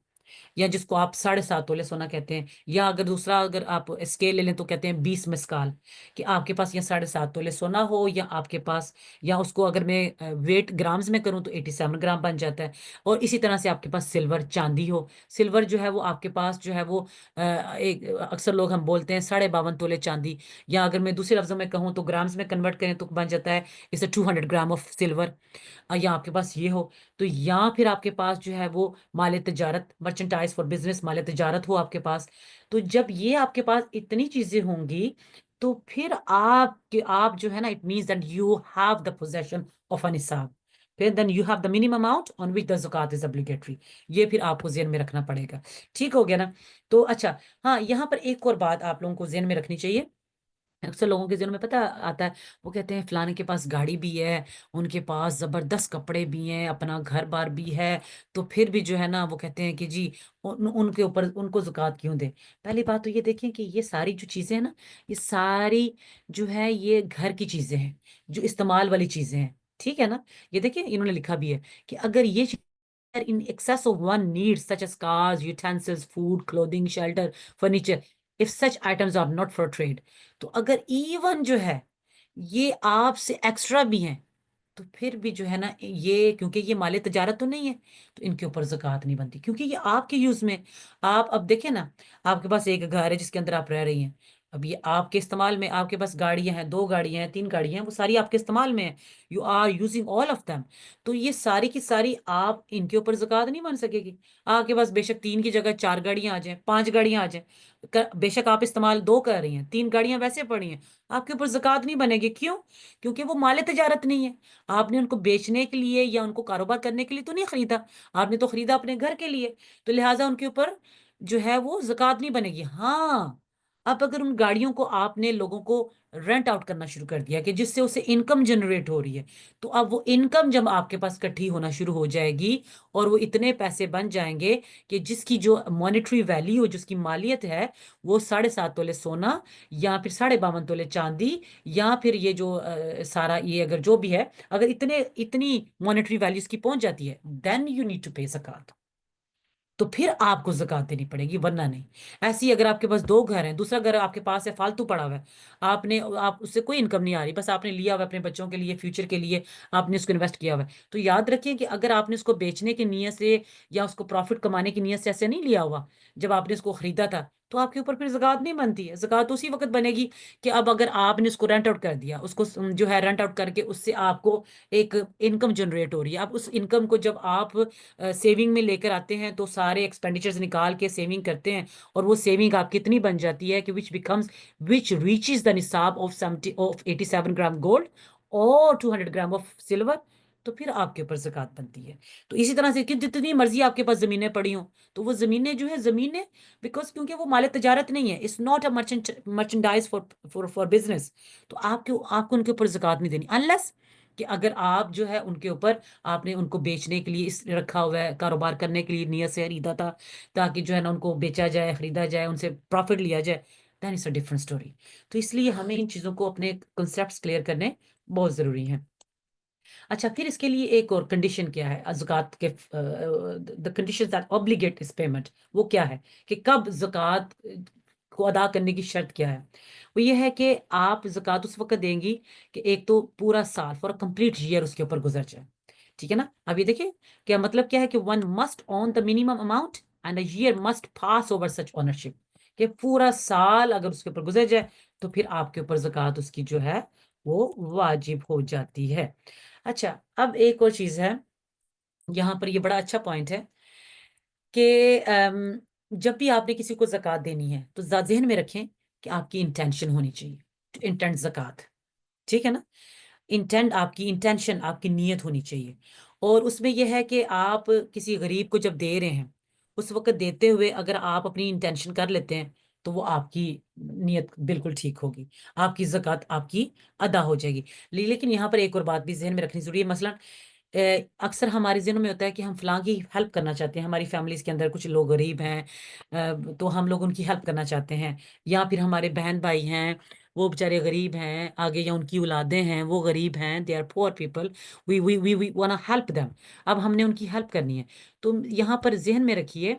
یا جس کو آپ 7.5 تولے سونا کہتے ہیں. یا اگر دوسرا اگر آپ اسکیل لے لیں تو کہتے ہیں 20 مسکال, کہ آپ کے پاس یا 7.5 تولے سونا ہو, یا آپ کے پاس, یا اس کو اگر میں ویٹ گرامز میں کروں تو 87 گرام بن جاتا ہے. اور اسی طرح سے آپ کے پاس سلور, چاندی ہو, سلور جو ہے وہ آپ کے پاس جو ہے وہ ایک اکثر لوگ ہم بولتے ہیں 52.5 تولے چاندی, یا اگر میں دوسرے لفظوں میں کہوں تو گرامز میں کنورٹ کریں تو بن جاتا ہے اسے 200 گرام آف سلور. یا آپ کے پاس یہ ہو, تو یا پھر آپ کے پاس جو ہے وہ مال تجارت, مرچنٹائز فار بزنس, مال تجارت ہو آپ کے پاس. تو جب یہ آپ کے پاس اتنی چیزیں ہوں گی تو پھر آپ جو ہے نا, it means that you have the position of an نصاب. پھر then you have the minimum amount on which the زکوٰۃ از obligatory. یہ پھر آپ کو ذہن میں رکھنا پڑے گا. ٹھیک ہو گیا نا. تو اچھا, ہاں, یہاں پر ایک اور بات آپ لوگوں کو ذہن میں رکھنی چاہیے. اکثر لوگوں کے ذہن میں پتہ آتا ہے, وہ کہتے ہیں فلانے کے پاس گاڑی بھی ہے, ان کے پاس زبردست کپڑے بھی ہیں, اپنا گھر بار بھی ہے, تو پھر بھی جو ہے نا وہ کہتے ہیں کہ جی ان کے اوپر ان کو زکوٰۃ کیوں دیں. پہلی بات تو یہ دیکھیں کہ یہ ساری جو چیزیں ہیں نا, یہ ساری جو ہے یہ گھر کی چیزیں ہیں, جو استعمال والی چیزیں ہیں. ٹھیک ہے نا. یہ دیکھیں انہوں نے لکھا بھی ہے کہ اگر یہ in excess of one needs such as cars, utensils, food, clothing, shelter, furniture, if such items are not for trade. تو اگر ایون جو ہے یہ آپ سے ایکسٹرا بھی ہیں تو پھر بھی جو ہے نا یہ کیونکہ یہ مال تجارت تو نہیں ہے تو ان کے اوپر زکوٰۃ نہیں بنتی کیونکہ یہ آپ کے یوز میں. آپ اب دیکھیں نا آپ کے پاس ایک گھر ہے جس کے اندر آپ رہ رہی ہیں. اب یہ آپ کے استعمال میں آپ کے پاس گاڑیاں ہیں 2 گاڑیاں ہیں 3 گاڑیاں ہیں وہ ساری آپ کے استعمال میں ہیں. You are using all of them. تو یہ ساری کی ساری آپ ان کے اوپر زکوٰۃ نہیں بن سکے گی. آپ کے پاس بے شک 3 کی جگہ 4 گاڑیاں آ جائیں 5 گاڑیاں آ جائیں بے شک آپ استعمال 2 کر رہی ہیں 3 گاڑیاں ویسے پڑی ہیں آپ کے اوپر زکوٰۃ نہیں بنے گی. کیوں؟ کیونکہ وہ مال تجارت نہیں ہے. آپ نے ان کو بیچنے کے لیے یا ان کو کاروبار کرنے کے لیے تو نہیں خریدا. آپ نے تو خریدا اپنے گھر کے لیے. تو لہٰذا ان کے اوپر جو ہے وہ زکوٰۃ نہیں بنے گی. ہاں اب اگر ان گاڑیوں کو آپ نے لوگوں کو رینٹ آؤٹ کرنا شروع کر دیا کہ جس سے اسے انکم جنریٹ ہو رہی ہے تو اب وہ انکم جب آپ کے پاس اکٹھی ہونا شروع ہو جائے گی اور وہ اتنے پیسے بن جائیں گے کہ جس کی جو مانیٹری ویلیو جس کی مالیت ہے وہ 7.5 تولے سونا یا پھر 52.5 تولے چاندی یا پھر یہ جو سارا یہ اگر جو بھی ہے اگر اتنی مانیٹری ویلیوز کی پہنچ جاتی ہے then you need to pay زکوٰۃ. تو پھر آپ کو زکوٰۃ دینی پڑے گی ورنہ نہیں. ایسی اگر آپ کے پاس 2 گھر ہیں دوسرا گھر آپ کے پاس ہے فالتو پڑا ہوا ہے آپ اس سے کوئی انکم نہیں آ رہی بس آپ نے لیا ہوا ہے اپنے بچوں کے لیے فیوچر کے لیے آپ نے اس کو انویسٹ کیا ہوا ہے تو یاد رکھیں کہ اگر آپ نے اس کو بیچنے کی نیت سے یا اس کو پروفٹ کمانے کی نیت سے ایسے نہیں لیا ہوا جب آپ نے اس کو خریدا تھا تو آپ کے اوپر پھر زکوٰۃ نہیں بنتی ہے. زکوٰۃ اسی وقت بنے گی کہ اب اگر آپ نے اس کو رینٹ آؤٹ کر دیا اس کو جو ہے رینٹ آؤٹ کر کے اس سے آپ کو ایک انکم جنریٹ ہو رہی ہے. اب اس انکم کو جب آپ سیونگ میں لے کر آتے ہیں تو سارے ایکسپینڈیچرز نکال کے سیونگ کرتے ہیں اور وہ سیونگ آپ کتنی بن جاتی ہے کہ which reaches the نصاب of 87 گرام گولڈ اور 200 گرام آف سلور تو پھر آپ کے اوپر زکوٰۃ بنتی ہے. تو اسی طرح سے کہ جتنی مرضی آپ کے پاس زمینیں پڑی ہوں تو وہ زمینیں جو ہے زمینیں بیکاز کیونکہ وہ مال تجارت نہیں ہے it's not a merchandise for business. تو آپ کو ان کے اوپر زکوٰۃ نہیں دینی انلیس کہ اگر آپ جو ہے ان کے اوپر آپ نے ان کو بیچنے کے لیے اس رکھا ہوا ہے کاروبار کرنے کے لیے نیت سے خریدا تھا تاکہ جو ہے نا ان کو بیچا جائے خریدا جائے ان سے پروفٹ لیا جائے دین اٹس اے ڈفرنٹ اسٹوری. تو اس لیے ہمیں ان چیزوں کو اپنے کنسیپٹس کلیئر کرنے بہت ضروری ہیں. اچھا پھر اس کے لیے ایک اور کنڈیشن کیا ہے زکوٰۃ کے the conditions that obligate اس پیمنٹ وہ کیا ہے کہ کب زکوٰۃ کو ادا کرنے کی شرط کیا ہے. وہ یہ ہے کہ آپ زکوٰۃ اس وقت دیں گی کہ ایک تو پورا سال فور کمپلیٹ ایئر اس کے اوپر گزر جائے. ٹھیک ہے نا. اب یہ دیکھیں کیا مطلب کیا ہے کہ one must own the minimum amount and a year must pass over such ownership کہ پورا سال اگر اس کے اوپر گزر جائے تو پھر آپ کے اوپر زکوٰۃ اس کی جو ہے وہ واجب ہو جاتی ہے. اچھا اب ایک اور چیز ہے یہاں پر یہ بڑا اچھا پوائنٹ ہے کہ جب بھی آپ نے کسی کو زکوٰۃ دینی ہے تو ذہن میں رکھیں کہ آپ کی انٹینشن ہونی چاہیے انٹینٹ زکوٰۃ. ٹھیک ہے نا. انٹینٹ آپ کی انٹینشن آپ کی نیت ہونی چاہیے اور اس میں یہ ہے کہ آپ کسی غریب کو جب دے رہے ہیں اس وقت دیتے ہوئے اگر آپ اپنی انٹینشن کر لیتے ہیں تو وہ آپ کی نیت بالکل ٹھیک ہوگی آپ کی زکوٰۃ آپ کی ادا ہو جائے گی. لیکن یہاں پر ایک اور بات بھی ذہن میں رکھنی ضروری ہے. مثلا اکثر ہمارے ذہنوں میں ہوتا ہے کہ ہم فلاں کی ہیلپ کرنا چاہتے ہیں ہماری فیملیز کے اندر کچھ لوگ غریب ہیں تو ہم لوگ ان کی ہیلپ کرنا چاہتے ہیں یا پھر ہمارے بہن بھائی ہیں وہ بیچارے غریب ہیں آگے یا ان کی اولادیں ہیں وہ غریب ہیں they are poor people we wanna help them. اب ہم نے ان کی ہیلپ کرنی ہے تو یہاں پر ذہن میں رکھیے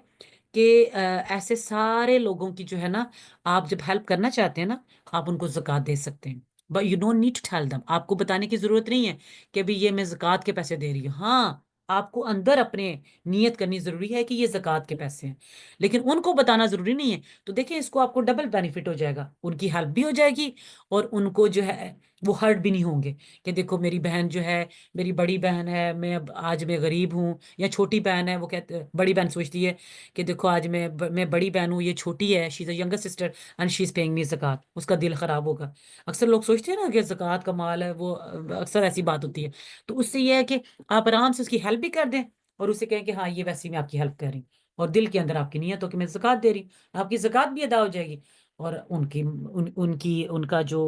کہ ایسے سارے لوگوں کی جو ہے نا آپ جب ہیلپ کرنا چاہتے ہیں نا آپ ان کو زکوٰۃ دے سکتے ہیں. But you don't need to tell them آپ کو بتانے کی ضرورت نہیں ہے کہ ابھی یہ میں زکوٰۃ کے پیسے دے رہی ہوں. ہاں آپ کو اندر اپنے نیت کرنی ضروری ہے کہ یہ زکوٰۃ کے پیسے ہیں لیکن ان کو بتانا ضروری نہیں ہے. تو دیکھیں اس کو آپ کو ڈبل بینیفٹ ہو جائے گا ان کی ہیلپ بھی ہو جائے گی اور ان کو جو ہے وہ ہرٹ بھی نہیں ہوں گے کہ دیکھو میری بہن جو ہے میری بڑی بہن ہے میں اب آج میں غریب ہوں یا چھوٹی بہن ہے وہ کہتے بڑی بہن سوچتی ہے کہ دیکھو آج میں بڑی بہن ہوں یہ چھوٹی ہے she is a younger sister and she is paying me زکوٰۃ اس کا دل خراب ہوگا. اکثر لوگ سوچتے ہیں نا کہ زکوٰۃ کا مال ہے وہ اکثر ایسی بات ہوتی ہے. تو اس سے یہ ہے کہ آپ آرام سے اس کی ہیلپ بھی کر دیں اور اسے کہیں کہ ہاں یہ ویسے میں آپ کی ہیلپ کر رہی ہوں اور دل کے اندر آپ کی نیت ہو کہ میں زکوٰۃ دے رہی ہوں آپ کی زکوٰۃ بھی ادا ہو جائے گی اور ان کا جو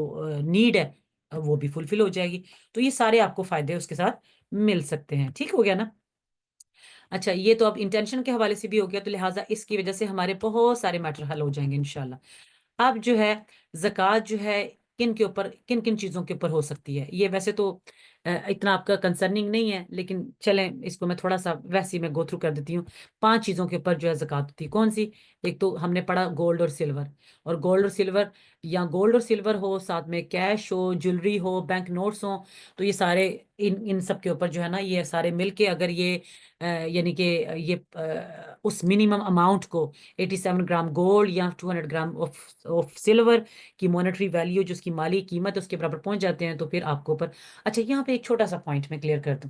نیڈ ہے وہ بھی فلفل ہو جائے گی. تو یہ سارے آپ کو فائدے اس کے ساتھ مل سکتے ہیں. ٹھیک ہو گیا نا. اچھا یہ تو اب انٹینشن کے حوالے سے بھی ہو گیا تو لہٰذا اس کی وجہ سے ہمارے بہت سارے میٹر حل ہو جائیں گے انشاءاللہ. اب جو ہے زکوٰۃ جو ہے کن کے اوپر کن کن چیزوں کے اوپر ہو سکتی ہے یہ ویسے تو اتنا آپ کا کنسرننگ نہیں ہے، لیکن چلیں اس کو میں تھوڑا سا ویسے ہی میں گو تھرو کر دیتی ہوں. 5 چیزوں کے اوپر جو ہے زکوٰۃ ہوتی ہے. کون سی؟ ایک تو ہم نے پڑھا گولڈ اور سلور. اور گولڈ اور سلور، یا گولڈ اور سلور ہو، ساتھ میں کیش ہو، جولری ہو، بینک نوٹس ہوں، تو یہ سارے ان سب کے اوپر جو ہے نا، یہ سارے مل کے اگر یہ یعنی کہ یہ اس منیمم اماؤنٹ کو 87 گرام گولڈ یا 200 گرام آف سلور کی مانیٹری ویلیو، جو اس کی مالی قیمت ہے، اس کے برابر پہنچ جاتے ہیں، تو پھر آپ کو اوپر. اچھا یہاں پہ ایک چھوٹا سا پوائنٹ میں کلیئر کر دوں.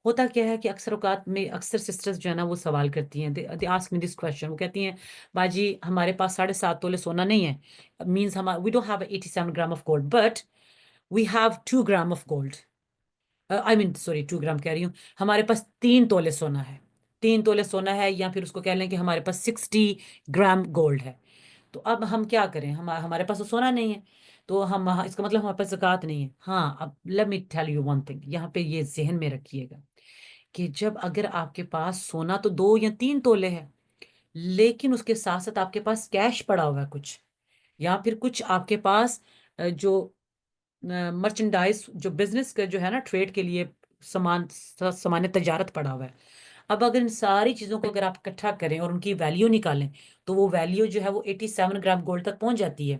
ہوتا کیا ہے کہ اکثر اوقات میں اکثر سسٹرز جو ہے نا وہ سوال کرتی ہیں، they ask me this question. وہ کہتی ہیں باجی ہمارے پاس 7.5 تولے سونا نہیں ہے، means we don't have 87 gram of gold but we have 2 gram of gold. I mean sorry 2 gram کہہ رہی ہوں، ہمارے پاس 3 تولے سونا ہے. 3 تولے سونا ہے، یا پھر اس کو کہہ لیں کہ ہمارے پاس 60 گرام گولڈ ہے. تو اب ہم کیا کریں؟ ہمارے پاس تو سونا نہیں ہے، تو ہم اس کا مطلب ہمارے پاس زکوٰۃ نہیں ہے. ہاں اب let me tell you one thing، یہاں پہ یہ ذہن میں رکھیے گا کہ جب اگر آپ کے پاس سونا تو 2 یا 3 تولے ہے، لیکن اس کے ساتھ ساتھ آپ کے پاس کیش پڑا ہوا ہے کچھ، یا پھر کچھ آپ کے پاس جو مرچنڈائز، جو بزنس کا جو ہے نا ٹریڈ کے لیے سامان تجارت پڑا ہوا ہے. اب اگر ان ساری چیزوں کو اگر آپ اکٹھا کریں اور ان کی ویلیو نکالیں، تو وہ ویلیو جو ہے وہ 87 گرام گولڈ تک پہنچ جاتی ہے.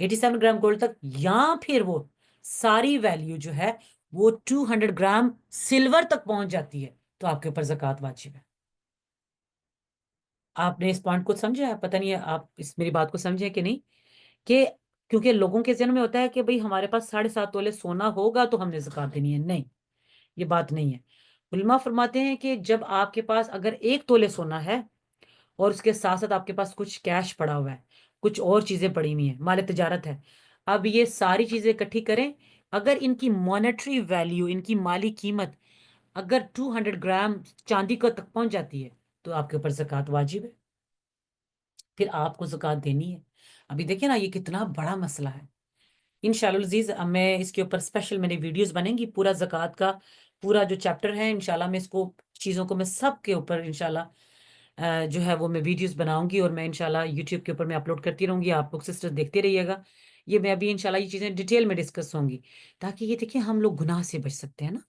87 گرام گولڈ تک، یا پھر وہ ساری ویلیو جو ہے وہ 200 گرام سلور تک پہنچ جاتی ہے، تو آپ کے اوپر زکوٰۃ واجب ہے. آپ نے اس پوائنٹ کو سمجھا ہے؟ پتہ نہیں ہے آپ اس میری بات کو سمجھیں کہ نہیں، کہ کیونکہ لوگوں کے ذہن میں ہوتا ہے کہ بھئی ہمارے پاس 7.5 تولے سونا ہوگا تو ہم نے زکوٰۃ دینی ہے. نہیں، یہ بات نہیں ہے. علماء فرماتے ہیں کہ جب آپ کے پاس اگر 1 تولے سونا ہے اور اس کے ساتھ ساتھ آپ کے پاس کچھ کیش پڑا ہوا ہے، کچھ اور چیزیں پڑی ہوئی ہیں، مال تجارت ہے، اب یہ ساری چیزیں اکٹھی کریں، اگر ان کی مانیٹری ویلیو، ان کی مالی قیمت اگر 200 گرام چاندی کو تک پہنچ جاتی ہے، تو آپ کے اوپر زکوٰۃ واجب ہے، پھر آپ کو زکوٰۃ دینی ہے. ابھی دیکھیں نا یہ کتنا بڑا مسئلہ ہے. انشاءاللہ العزیز میں اس کے اوپر اسپیشل میری ویڈیوز بنیں گی، پورا زکوٰۃ کا پورا جو چیپٹر ہے انشاءاللہ میں اس کو چیزوں کو میں سب کے اوپر انشاءاللہ جو ہے وہ میں ویڈیوز بناؤں گی، اور میں انشاءاللہ یوٹیوب کے اوپر میں اپلوڈ کرتی رہوں گی. آپ لوگ سسٹر دیکھتے رہیے گا. یہ میں ابھی انشاءاللہ یہ چیزیں ڈیٹیل میں ڈسکس ہوں گی، تاکہ یہ دیکھیں ہم لوگ گناہ سے بچ سکتے ہیں نا.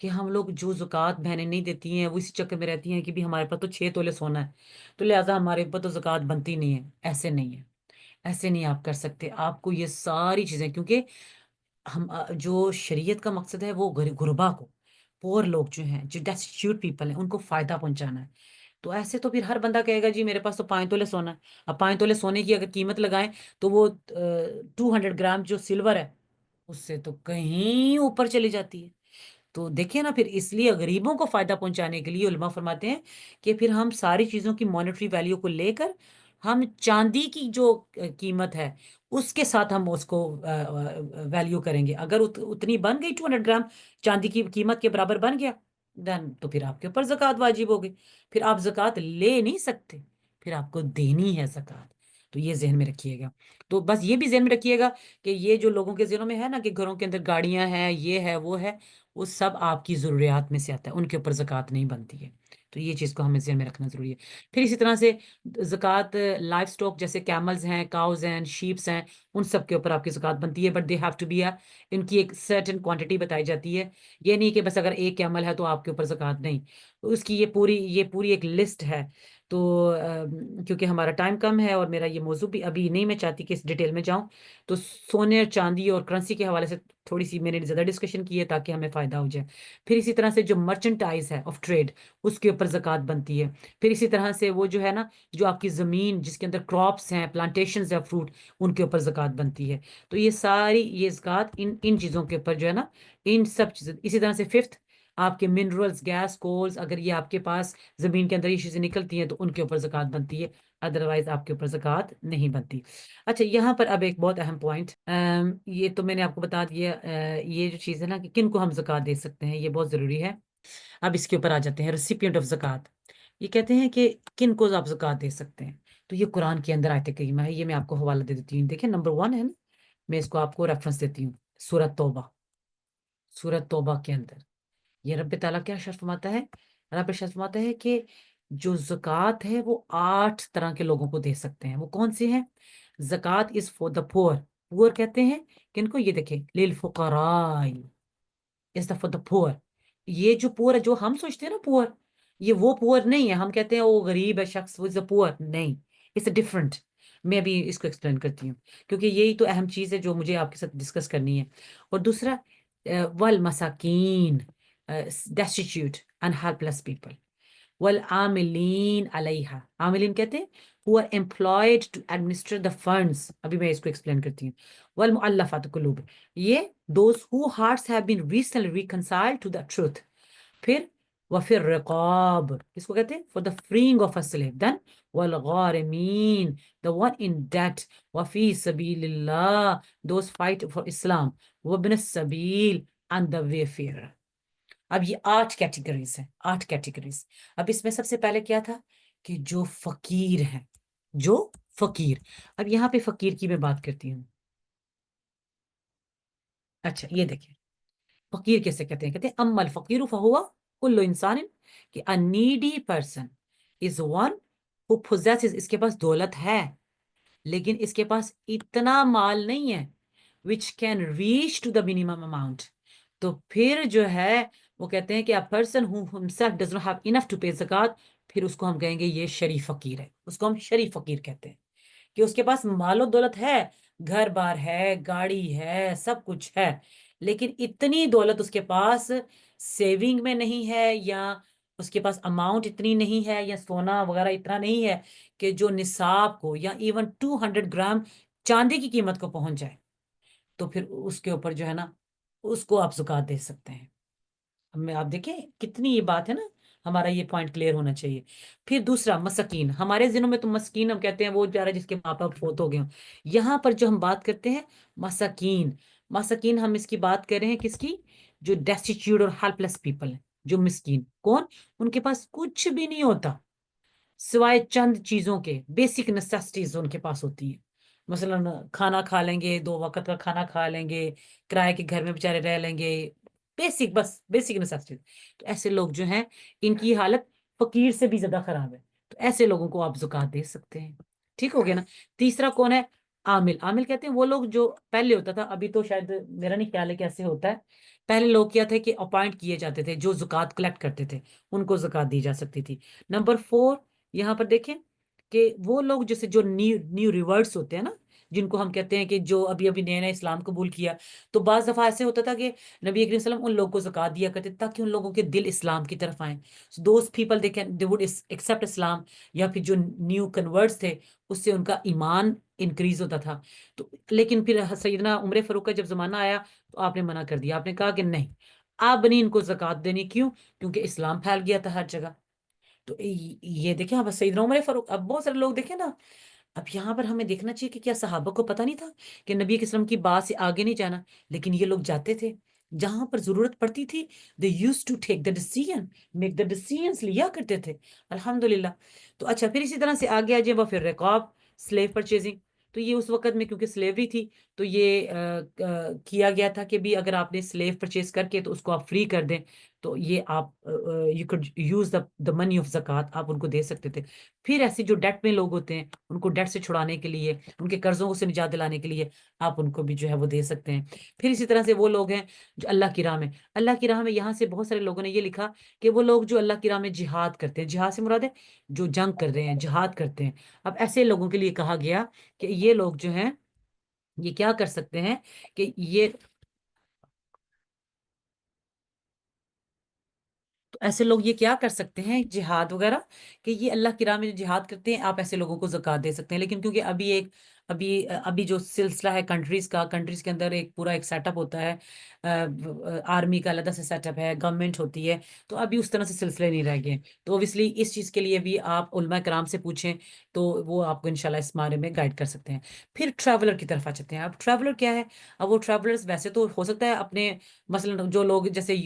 کہ ہم لوگ جو زکوٰۃ بہنیں نہیں دیتی ہیں وہ اسی چکر میں رہتی ہیں کہ بھی ہمارے پاس تو 6 تولے سونا ہے، تو لہٰذا ہمارے اوپر تو زکوٰۃ بنتی نہیں ہے. ایسے نہیں ہے، ایسے نہیں آپ کر سکتے. آپ کو یہ ساری چیزیں، کیونکہ ہم جو شریعت کا مقصد ہے وہ غربا کو، پور لوگ جو ہیں، جو ڈیسٹیٹیوٹ پیپل ہیں، ان کو فائدہ پہنچانا ہے. تو ایسے تو پھر ہر بندہ کہے گا جی میرے پاس تو 5 تولے سونا ہے. اب 5 تولے سونے کی اگر قیمت لگائیں تو وہ 200 گرام جو سلور ہے اس سے تو کہیں اوپر چلی جاتی ہے. تو دیکھیں نا، پھر اس لیے غریبوں کو فائدہ پہنچانے کے لیے علماء فرماتے ہیں کہ پھر ہم ساری چیزوں کی مانیٹری ویلیو کو لے کر ہم چاندی کی جو قیمت ہے اس کے ساتھ ہم اس کو ویلیو کریں گے. اگر اتنی بن گئی 200 گرام چاندی کی قیمت کے برابر بن گیا، دین تو پھر آپ کے اوپر زکوٰۃ واجب ہوگی. پھر آپ زکوٰۃ لے نہیں سکتے، پھر آپ کو دینی ہے زکوٰۃ. تو یہ ذہن میں رکھیے گا. تو بس یہ بھی ذہن میں رکھیے گا کہ یہ جو لوگوں کے ذہنوں میں ہے نا کہ گھروں کے اندر گاڑیاں ہیں، یہ ہے وہ ہے، وہ سب آپ کی ضروریات میں سے آتا ہے، ان کے اوپر زکوٰۃ نہیں بنتی ہے. تو یہ چیز کو ہمیں ذہن میں رکھنا ضروری ہے. پھر اسی طرح سے زکوٰۃ لائف سٹاک جیسے کیملز ہیں، کاؤز ہیں، شیپس ہیں، ان سب کے اوپر آپ کی زکوٰۃ بنتی ہے، but they have to be ان کی ایک سرٹن کوانٹٹی بتائی جاتی ہے. یہ نہیں کہ بس اگر ایک کیمل ہے تو آپ کے اوپر زکوٰۃ نہیں. اس کی یہ پوری ایک لسٹ ہے. تو کیونکہ ہمارا ٹائم کم ہے اور میرا یہ موضوع بھی ابھی نہیں میں چاہتی کہ اس ڈیٹیل میں جاؤں، تو سونے اور چاندی اور کرنسی کے حوالے سے تھوڑی سی میں نے زیادہ ڈسکشن کی ہے تاکہ ہمیں فائدہ ہو جائے. پھر اسی طرح سے جو مرچنٹائز ہے آف ٹریڈ، اس کے اوپر زکوٰۃ بنتی ہے. پھر اسی طرح سے وہ جو ہے نا، جو آپ کی زمین جس کے اندر کراپس ہیں، پلانٹیشنز ہیں، فروٹ، ان کے اوپر زکوٰۃ بنتی ہے. تو یہ ساری یہ زکوٰۃ ان چیزوں کے اوپر جو ہے نا، ان سب چیزیں. اسی طرح سے 5 آپ کے منرلز، گیس، کولز، اگر یہ آپ کے پاس زمین کے اندر یہ چیزیں نکلتی ہیں تو ان کے اوپر زکوٰۃ بنتی ہے، ادروائز آپ کے اوپر زکوٰۃ نہیں بنتی. اچھا یہاں پر اب ایک بہت اہم پوائنٹ، یہ تو میں نے آپ کو بتا دیا، یہ جو چیز ہے نا کہ کن کو ہم زکوٰۃ دے سکتے ہیں، یہ بہت ضروری ہے. اب اس کے اوپر آ جاتے ہیں ریسیپینٹ آف زکوٰۃ. یہ کہتے ہیں کہ کن کو آپ زکوٰۃ دے سکتے ہیں. تو یہ قرآن کے اندر آیت کریمہ ہے، یہ میں آپ کو حوالہ دے دیتی ہوں. دیکھیں نمبر 1 ہے نا، میں اس کو آپ کو ریفرنس دیتی ہوں. سورۃ توبہ کے اندر یہ رب تعالیٰ کیا ارشاد فرماتا ہے؟ رب ارشاد فرماتا ہے کہ جو زکوٰۃ ہے وہ 8 طرح کے لوگوں کو دے سکتے ہیں. وہ کون سے ہیں؟ زکوٰۃ از فور دا پور. پور کہتے ہیں کن کو؟ یہ دیکھیں للفقراء، is the for the poor. یہ جو poor ہے جو ہم سوچتے ہیں نا poor, یہ وہ poor نہیں ہے. ہم کہتے ہیں وہ غریب ہے شخص, وہ is a poor. نہیں, it's a different. میں بھی اس کو ایکسپلین کرتی ہوں کیونکہ یہی تو اہم چیز ہے جو مجھے آپ کے ساتھ ڈسکس کرنی ہے. اور دوسرا والمساکین, destitute and helpless people. والعاملین علیہا, عاملین کہتے ہیں who are employed to administer the funds. ابھی میں اس کو ایکسپلین کرتی ہوں. والمؤلفات قلوب, یہ those whose hearts have been recently reconciled to the truth. پھر وفی الرقاب, کس کو کہتے ہیں, for the freeing of a slave. Then والغارمین, the one in debt. وفی سبیل اللہ, those fight for Islam. وابن السبیل, and the wayfarer. اب یہ 8 کیٹیگریز ہیں, 8 کیٹیگریز. اب اس میں سب سے پہلے کیا تھا کہ جو فقیر ہیں, جو فقیر. اب یہاں پہ فقیر کی میں بات کرتی ہوں. اچھا یہ دیکھیں فقیر کیسے کہتے ہیں, کہتے ہیں اما الفقیر فہو کل انسان, کہ a needy person is one who possesses, اس کے پاس دولت ہے لیکن اس کے پاس اتنا مال نہیں ہے, which can reach to the minimum amount. تو پھر جو ہے وہ کہتے ہیں کہ a person who himself does not have enough to pay zakat, پھر اس کو ہم کہیں گے یہ شریف فقیر ہے. اس کو ہم شریف فقیر کہتے ہیں کہ اس کے پاس مال و دولت ہے, گھر بار ہے, گاڑی ہے, سب کچھ ہے, لیکن اتنی دولت اس کے پاس سیونگ میں نہیں ہے, یا اس کے پاس اماؤنٹ اتنی نہیں ہے, یا سونا وغیرہ اتنا نہیں ہے کہ جو نصاب کو یا ایون 200 گرام چاندی کی قیمت کو پہنچ جائے. تو پھر اس کے اوپر جو ہے نا اس کو آپ زکوٰۃ دے سکتے ہیں. اب میں آپ دیکھیں کتنی یہ بات ہے نا, ہمارا یہ پوائنٹ کلیئر ہونا چاہیے. پھر دوسرا مسکین, ہمارے ذہنوں میں تو مسکین ہم کہتے ہیں وہ بیچارہ جس کے ماں باپ فوت ہو گئے ہوں. یہاں پر جو ہم بات کرتے ہیں مسکین, مسکین ہم اس کی بات کر رہے ہیں کس کی, جو ڈیسٹیچیوٹ اور ہیلپ لیس پیپل ہیں. جو مسکین کون, ان کے پاس کچھ بھی نہیں ہوتا سوائے چند چیزوں کے, بیسک نیسیسٹیز ان کے پاس ہوتی ہیں. مثلا کھانا کھا لیں گے, 2 وقت کا کھانا کھا لیں گے, کرائے کے گھر میں بیچارے رہ لیں گے, بیسک, بس بیسک نیسیسٹیز. تو ایسے لوگ جو ہیں ان کی حالت فقیر سے بھی زیادہ خراب ہے, تو ایسے لوگوں کو آپ زکوٰۃ دے سکتے ہیں. ٹھیک ہو گیا نا. تیسرا کون ہے, عامل. عامل کہتے ہیں وہ لوگ جو پہلے ہوتا تھا, ابھی تو شاید میرا نہیں خیال ہے کیسے ہوتا ہے, پہلے لوگ کیا تھے کہ اپوائنٹ کیے جاتے تھے جو زکوٰۃ کلیکٹ کرتے تھے, ان کو زکوٰۃ دی جا سکتی تھی. نمبر 4 یہاں پر دیکھیں کہ وہ لوگ جیسے جو نیو ریورٹس ہوتے ہیں نا, جن کو ہم کہتے ہیں کہ جو ابھی ابھی نیا نیا اسلام قبول کیا, تو بعض دفعہ ایسے ہوتا تھا کہ نبی کریم صلی اللہ علیہ وسلم ان لوگوں کو زکوٰۃ دیا کرتے تاکہ ان لوگوں کے دل اسلام کی طرف آئیں. Those people they would accept اسلام, یا پھر جو نیو کنورٹس تھے اس سے ان کا ایمان انکریز ہوتا تھا. تو لیکن پھر سیدنا عمر فاروق کا جب زمانہ آیا تو آپ نے منع کر دیا, آپ نے کہا کہ نہیں اب نہیں ان کو زکوٰۃ دینی. کیوں؟ کیونکہ اسلام پھیل گیا تھا ہر جگہ. تو یہ دیکھیں اب سیدنا عمر فاروق, اب بہت سارے لوگ دیکھیں نا, اب یہاں پر ہمیں دیکھنا چاہیے کہ کیا صحابہ کو پتہ نہیں تھا کہ نبی کے وسلم کی بات سے آگے نہیں جانا, لیکن یہ لوگ جاتے تھے جہاں پر ضرورت پڑتی تھی. they used to take the decision, make the decisions, لیا کرتے تھے الحمدللہ. تو اچھا پھر اسی طرح سے آگے آ جائیں وہ پھر رقاب, سلیو پرچیزنگ. تو یہ اس وقت میں کیونکہ سلیوری تھی تو یہ کیا گیا تھا کہ بھی اگر آپ نے سلیو پرچیز کر کے تو اس کو آپ فری کر دیں, تو یہ آپ you could use the money of زکوٰۃ, آپ ان کو دے سکتے تھے. پھر ایسے جو ڈیٹ میں لوگ ہوتے ہیں ان کو ڈیٹ سے چھڑانے کے لیے, ان کے قرضوں سے نجات دلانے کے لیے آپ ان کو بھی جو ہے وہ دے سکتے ہیں. پھر اسی طرح سے وہ لوگ ہیں جو اللہ کی راہ میں, اللہ کی راہ میں یہاں سے بہت سارے لوگوں نے یہ لکھا کہ وہ لوگ جو اللہ کی راہ میں جہاد کرتے ہیں, جہاد سے مراد ہے جو جنگ کر رہے ہیں, جہاد کرتے ہیں. اب ایسے لوگوں کے لیے کہا گیا کہ یہ لوگ جو ہیں یہ کیا کر سکتے ہیں کہ یہ, تو ایسے لوگ یہ کیا کر سکتے ہیں جہاد وغیرہ, کہ یہ اللہ کی راہ میں جو جہاد کرتے ہیں آپ ایسے لوگوں کو زکوٰۃ دے سکتے ہیں. لیکن کیونکہ ابھی جو سلسلہ ہے کنٹریز کا, کنٹریز کے اندر ایک پورا ایک سیٹ اپ ہوتا ہے, آرمی کا علیحدہ سے سیٹ اپ ہے, گورنمنٹ ہوتی ہے, تو ابھی اس طرح سے سلسلے نہیں رہ گئے. تو اوبیسلی اس چیز کے لیے بھی آپ علماء کرام سے پوچھیں تو وہ آپ کو انشاءاللہ اس بارے میں گائیڈ کر سکتے ہیں. پھر ٹریولر کی طرف آ جاتے ہیں. اب ٹریولر کیا ہے, اب وہ ٹریولرز ویسے تو ہو سکتا ہے اپنے, مثلا جو لوگ جیسے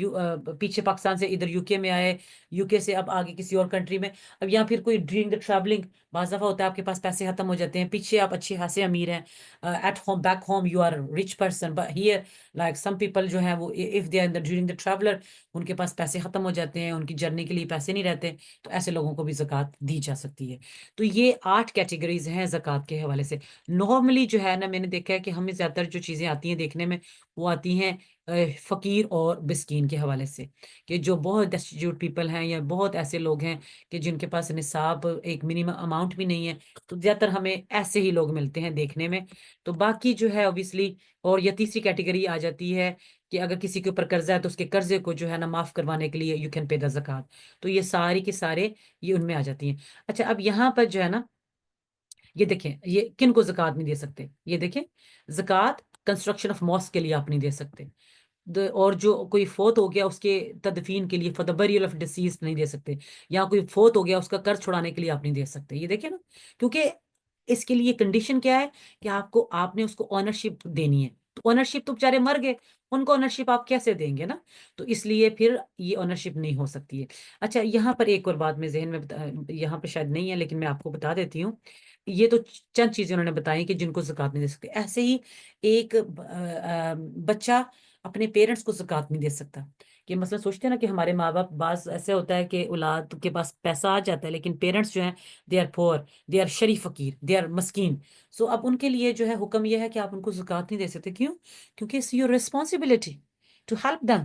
پیچھے پاکستان سے ادھر یو کے میں آئے, یو کے سے اب آگے کسی اور کنٹری میں, اب یہاں پھر کوئی ڈیورنگ دا ٹریولنگ بعض دفعہ ہوتا ہے آپ کے پاس پیسے ختم ہو جاتے ہیں, پیچھے آپ اچھے خاصے امیر ہیں, at home back home you are rich person, but here like some people جو ہیں وہ if they are during the traveller ان کے پاس پیسے ختم ہو جاتے ہیں, ان کی جرنی کے لیے پیسے نہیں رہتے, تو ایسے لوگوں کو بھی زکوٰۃ دی جا سکتی ہے. تو یہ 8 کیٹیگریز ہیں زکوٰۃ کے حوالے سے. نارملی جو ہے نا میں نے دیکھا ہے کہ ہمیں زیادہ تر جو چیزیں آتی ہیں دیکھنے میں وہ آتی ہیں فقیر اور مسکین کے حوالے سے، کہ جو بہت ڈسٹیٹیوٹ پیپل ہیں یا بہت ایسے لوگ ہیں کہ جن کے پاس نصاب ایک منیمم اماؤنٹ بھی نہیں ہے، تو زیادہ تر ہمیں ایسے ہی لوگ ملتے ہیں دیکھنے میں. تو باقی جو ہے اوبیسلی، اور یہ تیسری کیٹیگری آ جاتی ہے کہ اگر کسی کے اوپر قرضہ ہے تو اس کے قرضے کو جو ہے نا معاف کروانے کے لیے یو کین پے دا زکوٰۃ. تو یہ ساری کے سارے یہ ان میں آ جاتی ہیں. اچھا، اب یہاں پر جو ہے نا یہ دیکھیں یہ کن کو زکوٰۃ نہیں دے سکتے. یہ دیکھیں زکوٰۃ کنسٹرکشن آف ماسک کے لیے آپ نہیں دے سکتے، اور جو کوئی فوت ہو گیا اس کے تدفین کے لیے for the burial of deceased نہیں دے سکتے، یا کوئی فوت ہو گیا اس کا قرض چھڑانے کے لیے آپ نہیں دے سکتے. یہ دیکھیں نا، کیونکہ اس کے لیے کنڈیشن کیا ہے کہ آپ نے اس کو آنرشپ دینی ہے. تو آنرشپ تو بیچارے مر گئے، ان کو آنرشپ آپ کیسے دیں گے نا؟ تو اس لیے پھر یہ آنرشپ نہیں ہو سکتی ہے. اچھا، یہاں پر ایک اور بات میں ذہن میں یہاں پہ شاید نہیں ہے لیکن میں آپ کو بتا دیتی ہوں. یہ تو چند چیزیں انہوں نے بتائی کہ جن کو زکوٰۃ نہیں دے سکتے. ایسے ہی ایک بچہ اپنے پیرنٹس کو زکوٰۃ نہیں دے سکتا. کہ مثلا سوچتے ہیں نا کہ ہمارے ماں باپ، بعض ایسے ہوتا ہے کہ اولاد کے پاس پیسہ آ جاتا ہے لیکن پیرنٹس جو ہیں دے آر پور، دے آر شریف فقیر، دے آر مسکین. سو اب ان کے لیے جو ہے حکم یہ ہے کہ آپ ان کو زکوٰۃ نہیں دے سکتے. کیوں؟ کیونکہ it's your responsibility to help them.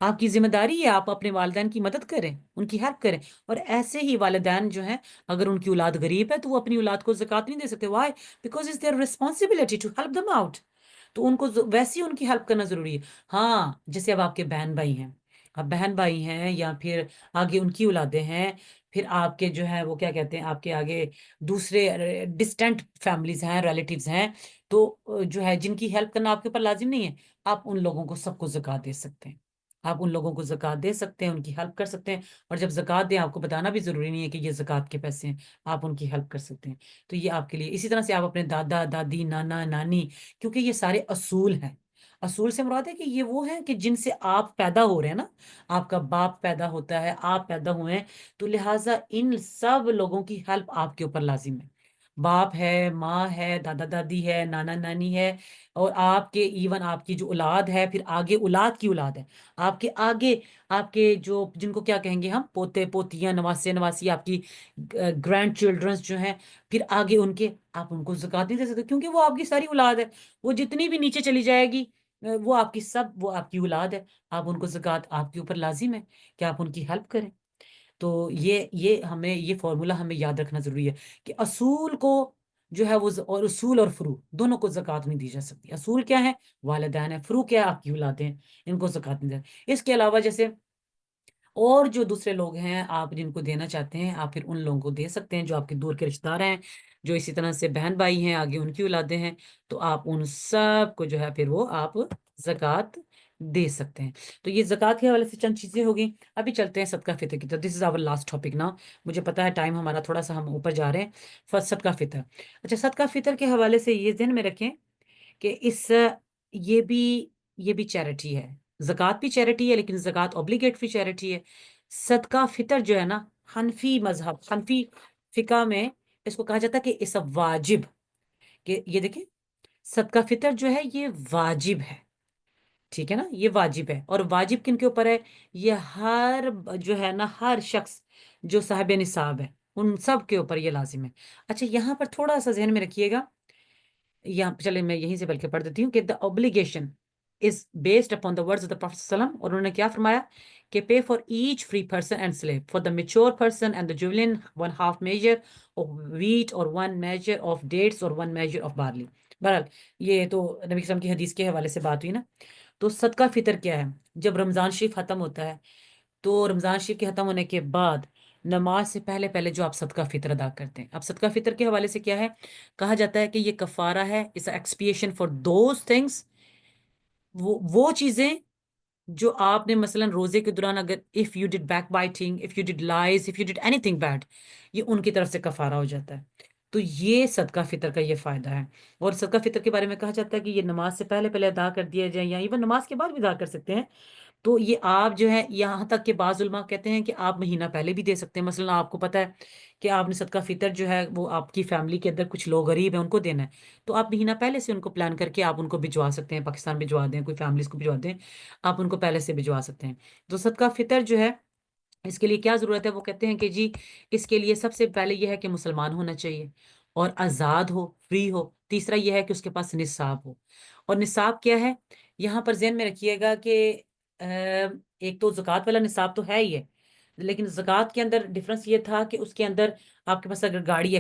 آپ کی ذمہ داری ہے آپ اپنے والدین کی مدد کریں، ان کی ہیلپ کریں. اور ایسے ہی والدین جو ہیں اگر ان کی اولاد غریب ہے تو وہ اپنی اولاد کو زکوٰۃ نہیں دے سکتے. Why? Because it's their responsibility to help them out. تو ان کو ویسے ہی ان کی ہیلپ کرنا ضروری ہے. ہاں، جیسے اب آپ کے بہن بھائی ہیں، اب بہن بھائی ہیں یا پھر آگے ان کی اولادیں ہیں، پھر آپ کے جو ہے وہ کیا کہتے ہیں، آپ کے آگے دوسرے ڈسٹینٹ فیملیز ہیں، ریلیٹیوز ہیں، تو جو ہے جن کی ہیلپ کرنا آپ کے اوپر لازم نہیں ہے، آپ ان لوگوں کو سب کو زکوٰۃ دے سکتے ہیں. آپ ان لوگوں کو زکوٰۃ دے سکتے ہیں، ان کی ہیلپ کر سکتے ہیں. اور جب زکوٰۃ دیں آپ کو بتانا بھی ضروری نہیں ہے کہ یہ زکوٰۃ کے پیسے ہیں، آپ ان کی ہیلپ کر سکتے ہیں. تو یہ آپ کے لیے. اسی طرح سے آپ اپنے دادا دادی نانا نانی، کیونکہ یہ سارے اصول ہیں. اصول سے مراد ہے کہ یہ وہ ہیں کہ جن سے آپ پیدا ہو رہے ہیں نا، آپ کا باپ پیدا ہوتا ہے، آپ پیدا ہوئے ہیں، تو لہٰذا ان سب لوگوں کی ہیلپ آپ کے اوپر لازم ہے. باپ ہے، ماں ہے، دادا دادی ہے، نانا نانی ہے، اور آپ کے ایون آپ کی جو اولاد ہے، پھر آگے اولاد کی اولاد ہے، آپ کے آگے آپ کے جو جن کو کیا کہیں گے ہم، پوتے پوتیاں، نواسے نواسی، آپ کی گرینڈ چلڈرنس جو ہیں، پھر آگے ان کے، آپ ان کو زکوٰۃ نہیں دے سکتے کیونکہ وہ آپ کی ساری اولاد ہے. وہ جتنی بھی نیچے چلی جائے گی وہ آپ کی سب، وہ آپ کی اولاد ہے. آپ ان کو زکوٰۃ آپ کے اوپر لازم ہے کہ آپ ان کی ہیلپ کریں. تو یہ ہمیں یہ فارمولا ہمیں یاد رکھنا ضروری ہے کہ اصول کو جو ہے وہ اور اصول اور فروع دونوں کو زکوٰۃ نہیں دی جا سکتی. اصول کیا ہے؟ والدین ہے. فروع کیا ہے؟ آپ کی اولادیں ہیں. ان کو زکوٰۃ نہیں دی. اس کے علاوہ جیسے اور جو دوسرے لوگ ہیں آپ جن کو دینا چاہتے ہیں، آپ پھر ان لوگوں کو دے سکتے ہیں جو آپ کے دور کے رشتہ دار ہیں، جو اسی طرح سے بہن بھائی ہیں، آگے ان کی اولادیں ہیں، تو آپ ان سب کو جو ہے پھر وہ آپ زکوٰۃ دے سکتے ہیں. تو یہ زکوٰۃ کے حوالے سے چند چیزیں ہوگی. ابھی چلتے ہیں صدقہ فطر کی طرف. دس از آور لاسٹ ٹاپک نا. مجھے پتا ہے ٹائم ہمارا تھوڑا سا ہم اوپر جا رہے ہیں. صدقہ فطر. اچھا، صدقہ فطر کے حوالے سے یہ ذہن میں رکھیں کہ یہ بھی چیریٹی ہے. زکوٰۃ بھی چیریٹی ہے لیکن زکوٰۃ اوبلیگیٹری چیریٹی ہے. صدقہ فطر جو ہے نا، حنفی مذہب، حنفی فقہ میں اس کو کہا جاتا ہے کہ اس واجب. کہ یہ دیکھیں صدقہ فطر جو ہے یہ واجب ہے. ٹھیک ہے نا، یہ واجب ہے. اور واجب کن کے اوپر ہے؟ یہ ہر جو ہے نا، ہر شخص جو صاحب نصاب ہے ان سب کے اوپر یہ لازم ہے. اچھا، یہاں پر تھوڑا سا ذہن میں رکھیے گا. یہاں چلے میں یہیں سے بلکہ پڑھ دیتی ہوں کہ the obligation is based upon the words of the Prophet ﷺ. اور انہوں نے کیا فرمایا کہ pay for each free person and slave, for the mature person and the juvenile 1/2 measure of wheat or 1 measure of dates or 1 measure of barley. بہرحال یہ تو نبی صلی اللہ علیہ وسلم کی حدیث کے حوالے سے بات ہوئی نا. تو صدقہ فطر کیا ہے؟ جب رمضان شریف ختم ہوتا ہے تو رمضان شریف کے ختم ہونے کے بعد نماز سے پہلے پہلے جو آپ صدقہ فطر ادا کرتے ہیں. اب صدقہ فطر کے حوالے سے کیا ہے؟ کہا جاتا ہے کہ یہ کفارہ ہے، اس ایکسپیشن فار دوز تھنگس، وہ چیزیں جو آپ نے مثلا روزے کے دوران اگر if you did back biting, if you did lies, if you did anything bad، یہ ان کی طرف سے کفارہ ہو جاتا ہے. تو یہ صدقہ فطر کا یہ فائدہ ہے. اور صدقہ فطر کے بارے میں کہا جاتا ہے کہ یہ نماز سے پہلے پہلے ادا کر دیا جائے یا ایون نماز کے بعد بھی ادا کر سکتے ہیں. تو یہ آپ جو ہے یہاں تک کہ بعض علماء کہتے ہیں کہ آپ مہینہ پہلے بھی دے سکتے ہیں. مثلا آپ کو پتہ ہے کہ آپ نے صدقہ فطر جو ہے وہ آپ کی فیملی کے اندر کچھ لوگ غریب ہیں ان کو دینا ہے، تو آپ مہینہ پہلے سے ان کو پلان کر کے آپ ان کو بھجوا سکتے ہیں. پاکستان بھجوا دیں، کوئی فیملیز کو بھجوا دیں، آپ ان کو پہلے سے بھجوا سکتے ہیں. تو صدقہ فطر جو ہے اس کے لیے کیا ضرورت ہے؟ وہ کہتے ہیں کہ جی اس کے لیے سب سے پہلے یہ ہے کہ مسلمان ہونا چاہیے اور آزاد ہو، فری ہو. تیسرا یہ ہے کہ اس کے پاس نصاب ہو. اور نصاب کیا ہے؟ یہاں پر ذہن میں رکھیے گا کہ ایک تو زکوٰۃ والا نصاب تو ہے ہی ہے، لیکن زکوٰۃ کے اندر ڈفرنس یہ تھا کہ اس کے اندر آپ کے پاس اگر گاڑی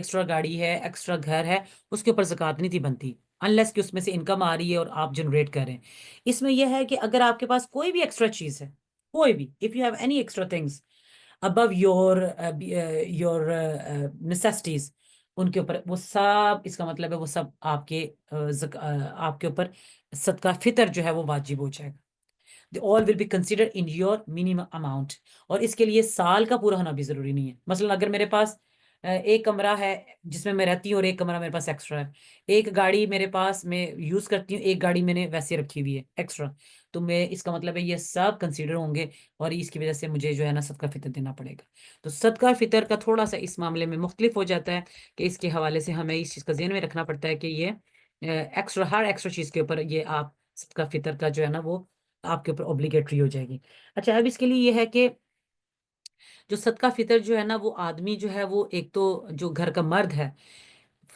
ہے ایکسٹرا گھر ہے، اس کے اوپر زکوٰۃ نہیں تھی بنتی، انلیس کہ اس میں سے انکم آ رہی ہے اور آپ جنریٹ کر رہے ہیں۔ اس میں یہ ہے کہ اگر آپ کے پاس کوئی بھی ایکسٹرا چیز ہے، کوئی بھی، if you have any extra things above your necessities, ان کے اوپر وہ سب، اس کا مطلب ہے وہ سب آپ کے آپ کے اوپر صدقہ فطر جو ہے وہ واجب ہو جائے گا۔ they all will be considered in your minimum amount۔ اور اس کے لیے سال کا پورا ہونا بھی ضروری نہیں ہے۔ مثلا اگر میرے پاس ایک کمرہ ہے جس میں میں رہتی ہوں اور ایک کمرہ میرے پاس ایکسٹرا ہے، ایک گاڑی میرے پاس میں یوز کرتی ہوں، ایک گاڑی میں نے ویسے رکھی ہوئی ہے ایکسٹرا، تو میں اس کا مطلب ہے یہ سب کنسیڈر ہوں گے اور اس کی وجہ سے مجھے جو ہے نا صدقہ فطر دینا پڑے گا۔ تو صدقہ فطر کا تھوڑا سا اس معاملے میں مختلف ہو جاتا ہے کہ اس کے حوالے سے ہمیں اس چیز کا ذہن میں رکھنا پڑتا ہے کہ یہ ہر ایکسٹرا چیز کے اوپر یہ آپ صدقہ فطر کا جو ہے نا وہ آپ کے اوپر اوبلیگیٹری ہو جائے گی۔ اچھا، اب اس کے لیے یہ ہے کہ جو صدقہ فطر جو ہے نا وہ آدمی جو ہے وہ ایک تو جو گھر کا مرد ہے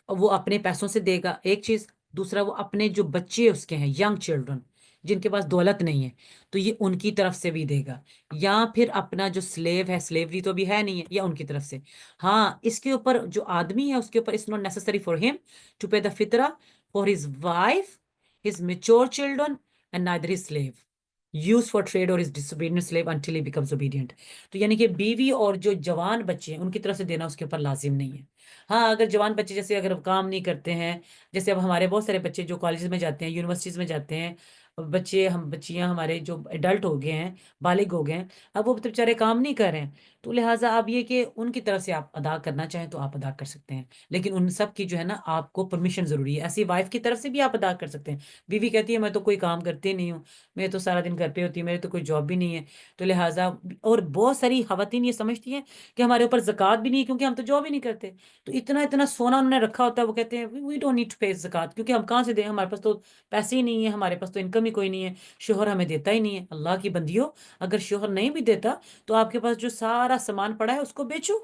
وہ اپنے پیسوں سے دے گا، ایک چیز، دوسرا وہ اپنے جو بچے اس کے ہیں ینگ چلڈرن جن کے پاس دولت نہیں ہے تو یہ ان کی طرف سے بھی دے گا، یا پھر اپنا جو سلیو ہے، سلیوری تو بھی ہے نہیں ہے، یا ان کی طرف سے۔ ہاں، اس کے اوپر جو آدمی ہے اس کے اوپر it's not necessary for him to pay the فطرہ for his wife, his mature children and neither his slave used for trade or is disobedient slave until he becomes obedient۔ تو یعنی کہ بیوی اور جو جوان بچے ہیں ان کی طرف سے دینا اس کے اوپر لازم نہیں ہے۔ ہاں، اگر جوان بچے جیسے اگر کام نہیں کرتے ہیں، جیسے اب ہمارے بہت سارے بچے جو کالجز میں جاتے ہیں، یونیورسٹیز میں جاتے ہیں، بچیاں ہمارے جو ایڈلٹ ہو گئے ہیں، بالغ ہو گئے ہیں، اب وہ بیچارے کام نہیں کر رہے ہیں، تو لہٰذا اب یہ کہ ان کی طرف سے آپ ادا کرنا چاہیں تو آپ ادا کر سکتے ہیں، لیکن ان سب کی جو ہے نا آپ کو پرمیشن ضروری ہے۔ ایسی وائف کی طرف سے بھی آپ ادا کر سکتے ہیں۔ بیوی کہتی ہے میں تو کوئی کام کرتی نہیں ہوں، میں تو سارا دن گھر پہ ہوتی ہوں، میرے تو کوئی جاب بھی نہیں ہے، تو لہٰذا، اور بہت ساری خواتین یہ سمجھتی ہیں کہ ہمارے اوپر زکوٰۃ بھی نہیں ہے کیونکہ ہم تو جاب ہی نہیں کرتے، تو اتنا اتنا سونا انہوں نے رکھا ہوتا ہے، وہ کہتے ہیں we don't need to pay زکوٰۃ، کیونکہ ہم کہاں سے دیں، ہمارے پاس تو پیسے ہی نہیں ہے، ہمارے پاس تو انکم ہی کوئی نہیں ہے، شوہر ہمیں دیتا ہی نہیں ہے۔ اللہ کی بندیوں، اگر شوہر نہیں بھی دیتا تو آپ کے پاس جو سارا سامان پڑا ہے اس کو بیچو،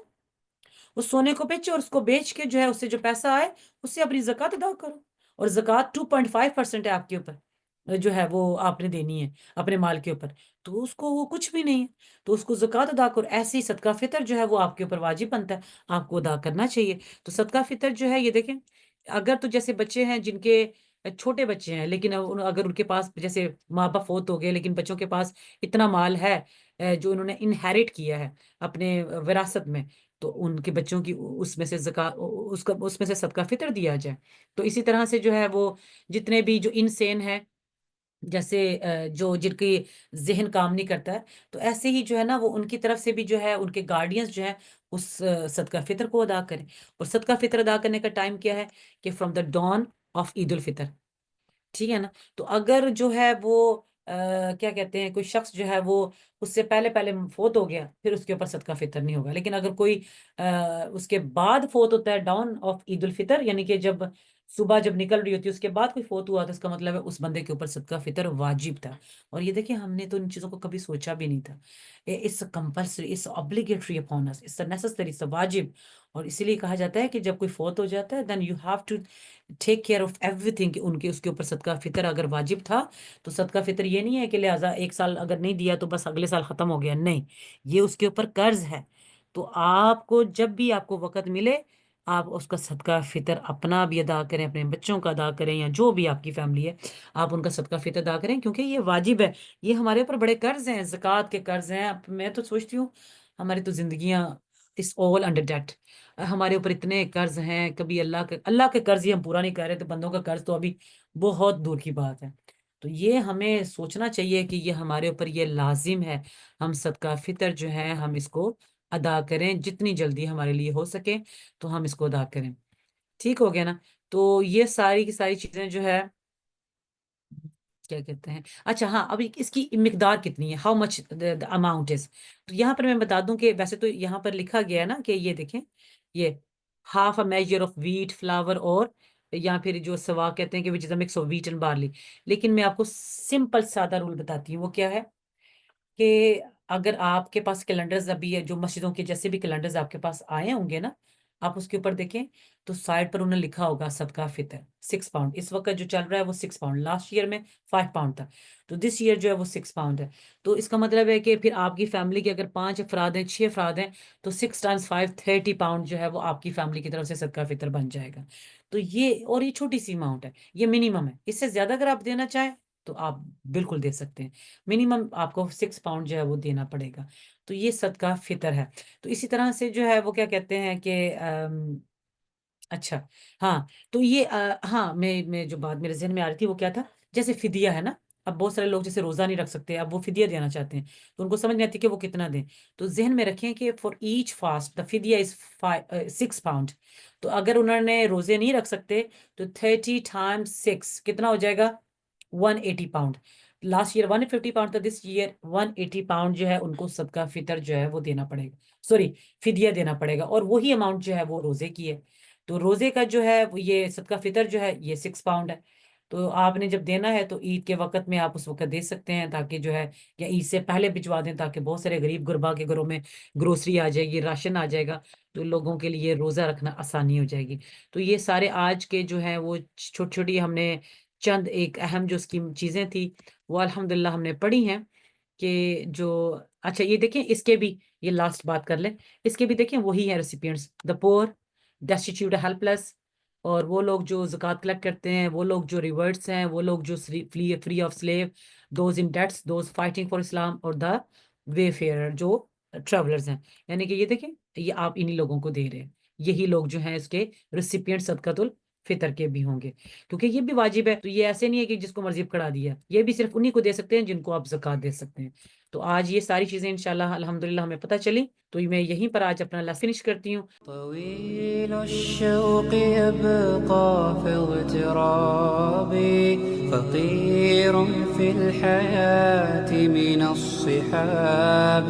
اس سونے کو بیچو، اور اس کو بیچ کے جو ہے اس سے جو پیسہ آئے اس سے اپنی زکوٰۃ ادا کرو، اور زکوٰۃ 2.5% ہے آپ کے اوپر جو ہے وہ آپ نے دینی ہے اپنے مال کے اوپر، تو اس کو وہ کچھ بھی نہیں ہے، تو اس کو زکوٰۃ ادا کرو۔ ایسے ہی صدقہ فطر جو ہے وہ آپ کے اوپر واجب بنتا ہے، آپ کو ادا کرنا چاہیے۔ تو صدقہ فطر جو ہے یہ دیکھیں، اگر تو جیسے بچے ہیں جن کے چھوٹے بچے ہیں، لیکن اگر ان کے پاس جیسے ماں باپ فوت ہو گئے لیکن بچوں کے پاس اتنا مال ہے جو انہوں نے انہیرٹ کیا ہے اپنے وراثت میں، تو ان کے بچوں کی اس میں سے اس میں سے صدقہ فطر دیا جائے۔ تو اسی طرح سے جو ہے وہ جتنے بھی جو انسین ہیں، جیسے جو جن کی ذہن کام نہیں کرتا ہے، تو ایسے ہی جو ہے نا وہ ان کی طرف سے بھی جو ہے ان کے گارڈینز جو ہے اس صدقہ فطر کو ادا کریں۔ اور صدقہ فطر ادا کرنے کا ٹائم کیا ہے کہ فرام دا ڈان آف عید الفطر، ٹھیک ہے نا۔ تو اگر جو ہے وہ کیا کہتے ہیں، کوئی شخص جو ہے وہ اس سے پہلے پہلے فوت ہو گیا، پھر اس کے اوپر صدقہ فطر نہیں ہوگا، لیکن اگر کوئی اس کے بعد فوت ہوتا ہے ڈاؤن آف عید الفطر، یعنی کہ جب صبح جب نکل رہی ہوتی ہے اس کے بعد کوئی فوت ہوا، تو اس کا مطلب ہے اس بندے کے اوپر صدقہ فطر واجب تھا۔ اور یہ دیکھیں ہم نے تو ان چیزوں کو کبھی سوچا بھی نہیں تھا، it's compulsory, it's obligatory upon us، it's necessary، it's واجب۔ اور اسی لیے کہا جاتا ہے کہ جب کوئی فوت ہو جاتا ہے then you have to take care of everything, کہ اس کے اوپر صدقہ فطر اگر واجب تھا تو صدقہ فطر یہ نہیں ہے کہ لہٰذا ایک سال اگر نہیں دیا تو بس اگلے سال ختم ہو گیا، نہیں، یہ اس کے اوپر قرض ہے۔ تو آپ کو جب بھی آپ کو وقت ملے آپ اس کا صدقہ فطر اپنا بھی ادا کریں، اپنے بچوں کا ادا کریں، یا جو بھی آپ کی فیملی ہے آپ ان کا صدقہ فطر ادا کریں، کیونکہ یہ واجب ہے۔ یہ ہمارے اوپر بڑے قرض ہیں، زکوٰۃ کے قرض ہیں۔ میں تو سوچتی ہوں ہماری تو زندگیاں اس all under debt، ہمارے اوپر اتنے قرض ہیں، کبھی اللہ کے قرض ہی ہم پورا نہیں کر رہے، تو بندوں کا قرض تو ابھی بہت دور کی بات ہے۔ تو یہ ہمیں سوچنا چاہیے کہ یہ ہمارے اوپر یہ لازم ہے، ہم صدقہ فطر جو ہے ہم اس کو ادا کریں، جتنی جلدی ہمارے لیے ہو سکے تو ہم اس کو ادا کریں۔ ٹھیک ہو گیا نا؟ تو یہ ساری کی ساری چیزیں جو ہے کیا کہتے ہیں، اچھا ہاں، ابھی اس کی مقدار کتنی ہے، ہاؤ مچ اماؤنٹ از، تو یہاں پر میں بتا دوں کہ ویسے تو یہاں پر لکھا گیا ہے نا کہ یہ دیکھیں، یہ half a measure of wheat flour, اور یا پھر جو سوا کہتے ہیں کہ which is a mix of wheat and barley, لیکن میں آپ کو سمپل سادہ رول بتاتی ہوں، وہ کیا ہے کہ اگر آپ کے پاس کیلنڈرز ابھی ہے، جو مسجدوں کے جیسے بھی کیلنڈرز آپ کے پاس آئے ہوں گے نا، آپ اس کے اوپر دیکھیں تو سائڈ پر انہوں نے لکھا ہوگا صدقہ فطر 6 پاؤنڈ. اس وقت جو چل رہا ہے وہ 6 پاؤنڈ، لاسٹ ایئر میں 5 پاؤنڈ تھا، تو دس ایئر جو ہے وہ 6 پاؤنڈ ہے. تو اس کا مطلب ہے کہ پھر آپ کی فیملی کے اگر 5 افراد ہیں، 6 افراد ہیں، تو 6 ٹائمز 5 30 پاؤنڈ جو ہے وہ آپ کی فیملی کی طرف سے صدقہ فطر بن جائے گا. تو یہ چھوٹی سی اماؤنٹ ہے، یہ منیمم ہے. اس سے زیادہ اگر آپ دینا چاہیں تو آپ بالکل دے سکتے ہیں. منیمم آپ کو 6 پاؤنڈ جو ہے وہ دینا پڑے گا. تو یہ صدقہ فطر ہے. تو اسی طرح سے جو ہے وہ کیا کہتے ہیں کہ اچھا ہاں، تو یہ ہاں میں جو بات میرے ذہن میں آ رہی تھی وہ کیا تھا، جیسے فدیہ ہے نا. اب بہت سارے لوگ جیسے روزہ نہیں رکھ سکتے، اب وہ فدیہ دینا چاہتے ہیں، تو ان کو سمجھ نہیں آتی کہ وہ کتنا دیں. تو ذہن میں رکھیں کہ فار ایچ فاسٹ دا فدیہ از 6 پاؤنڈ. تو اگر انہوں نے روزے نہیں رکھ سکتے تو 30 ٹائمز 6 کتنا ہو جائے گا، 180 پاؤنڈ. لاسٹ ایئر 150 پاؤنڈ تھا، دس ایئر 180 پاؤنڈ جو ہے ان کو صدقہ فطر جو ہے وہ دینا پڑے گا، سوری فدیہ دینا پڑے گا. اور وہی اماؤنٹ جو ہے وہ روزے کی ہے. تو روزے کا جو ہے یہ صدقہ فطر جو ہے یہ 6 پاؤنڈ ہے. تو آپ نے جب دینا ہے تو عید کے وقت میں آپ اس وقت دے سکتے ہیں، تاکہ جو ہے یا عید سے پہلے بھجوا دیں، تاکہ بہت سارے غریب غربا کے گھروں میں گروسری آ جائے گی، راشن آ جائے گا، تو لوگوں کے لیے روزہ رکھنا آسانی ہو جائے گی. تو یہ سارے آج کے جو ہیں وہ چھوٹی چھوٹی ہم نے چند ایک اہم جو اسکیم چیزیں تھی وہ الحمدللہ ہم نے پڑھی ہیں. کہ جو اچھا یہ دیکھیں اس کے بھی، یہ لاسٹ بات کر لیں، اس کے بھی دیکھیں وہی ہے ریسیپینٹس، دا پور، ڈیسٹیٹیوٹ ہیلپ لیس، اور وہ لوگ جو زکوٰۃ کلیکٹ کرتے ہیں، وہ لوگ جو ریورٹس ہیں، وہ لوگ جو free of slave, those in debts, those fighting for Islam, اور دا وے فیئر جو ٹریولرز ہیں. یعنی کہ یہ دیکھیں یہ آپ انہی لوگوں کو دے رہے ہیں. یہی لوگ جو ہیں اس کے ریسیپینٹ صدقۃ الفطر کے بھی ہوں گے، کیونکہ یہ بھی واجب ہے. تو یہ ایسے نہیں ہے کہ جس کو مرضی پکڑا دیا، یہ بھی صرف انہی کو دے سکتے ہیں جن کو آپ زکوٰۃ دے سکتے ہیں. تو آج یہ ساری چیزیں انشاءاللہ الحمدللہ ہمیں پتہ چلی. تو میں یہیں پر آج اپنا لیسن فنش کرتی ہوں. طويل الشوق يبقى في اغترابي فقير في الحياة من الصحاب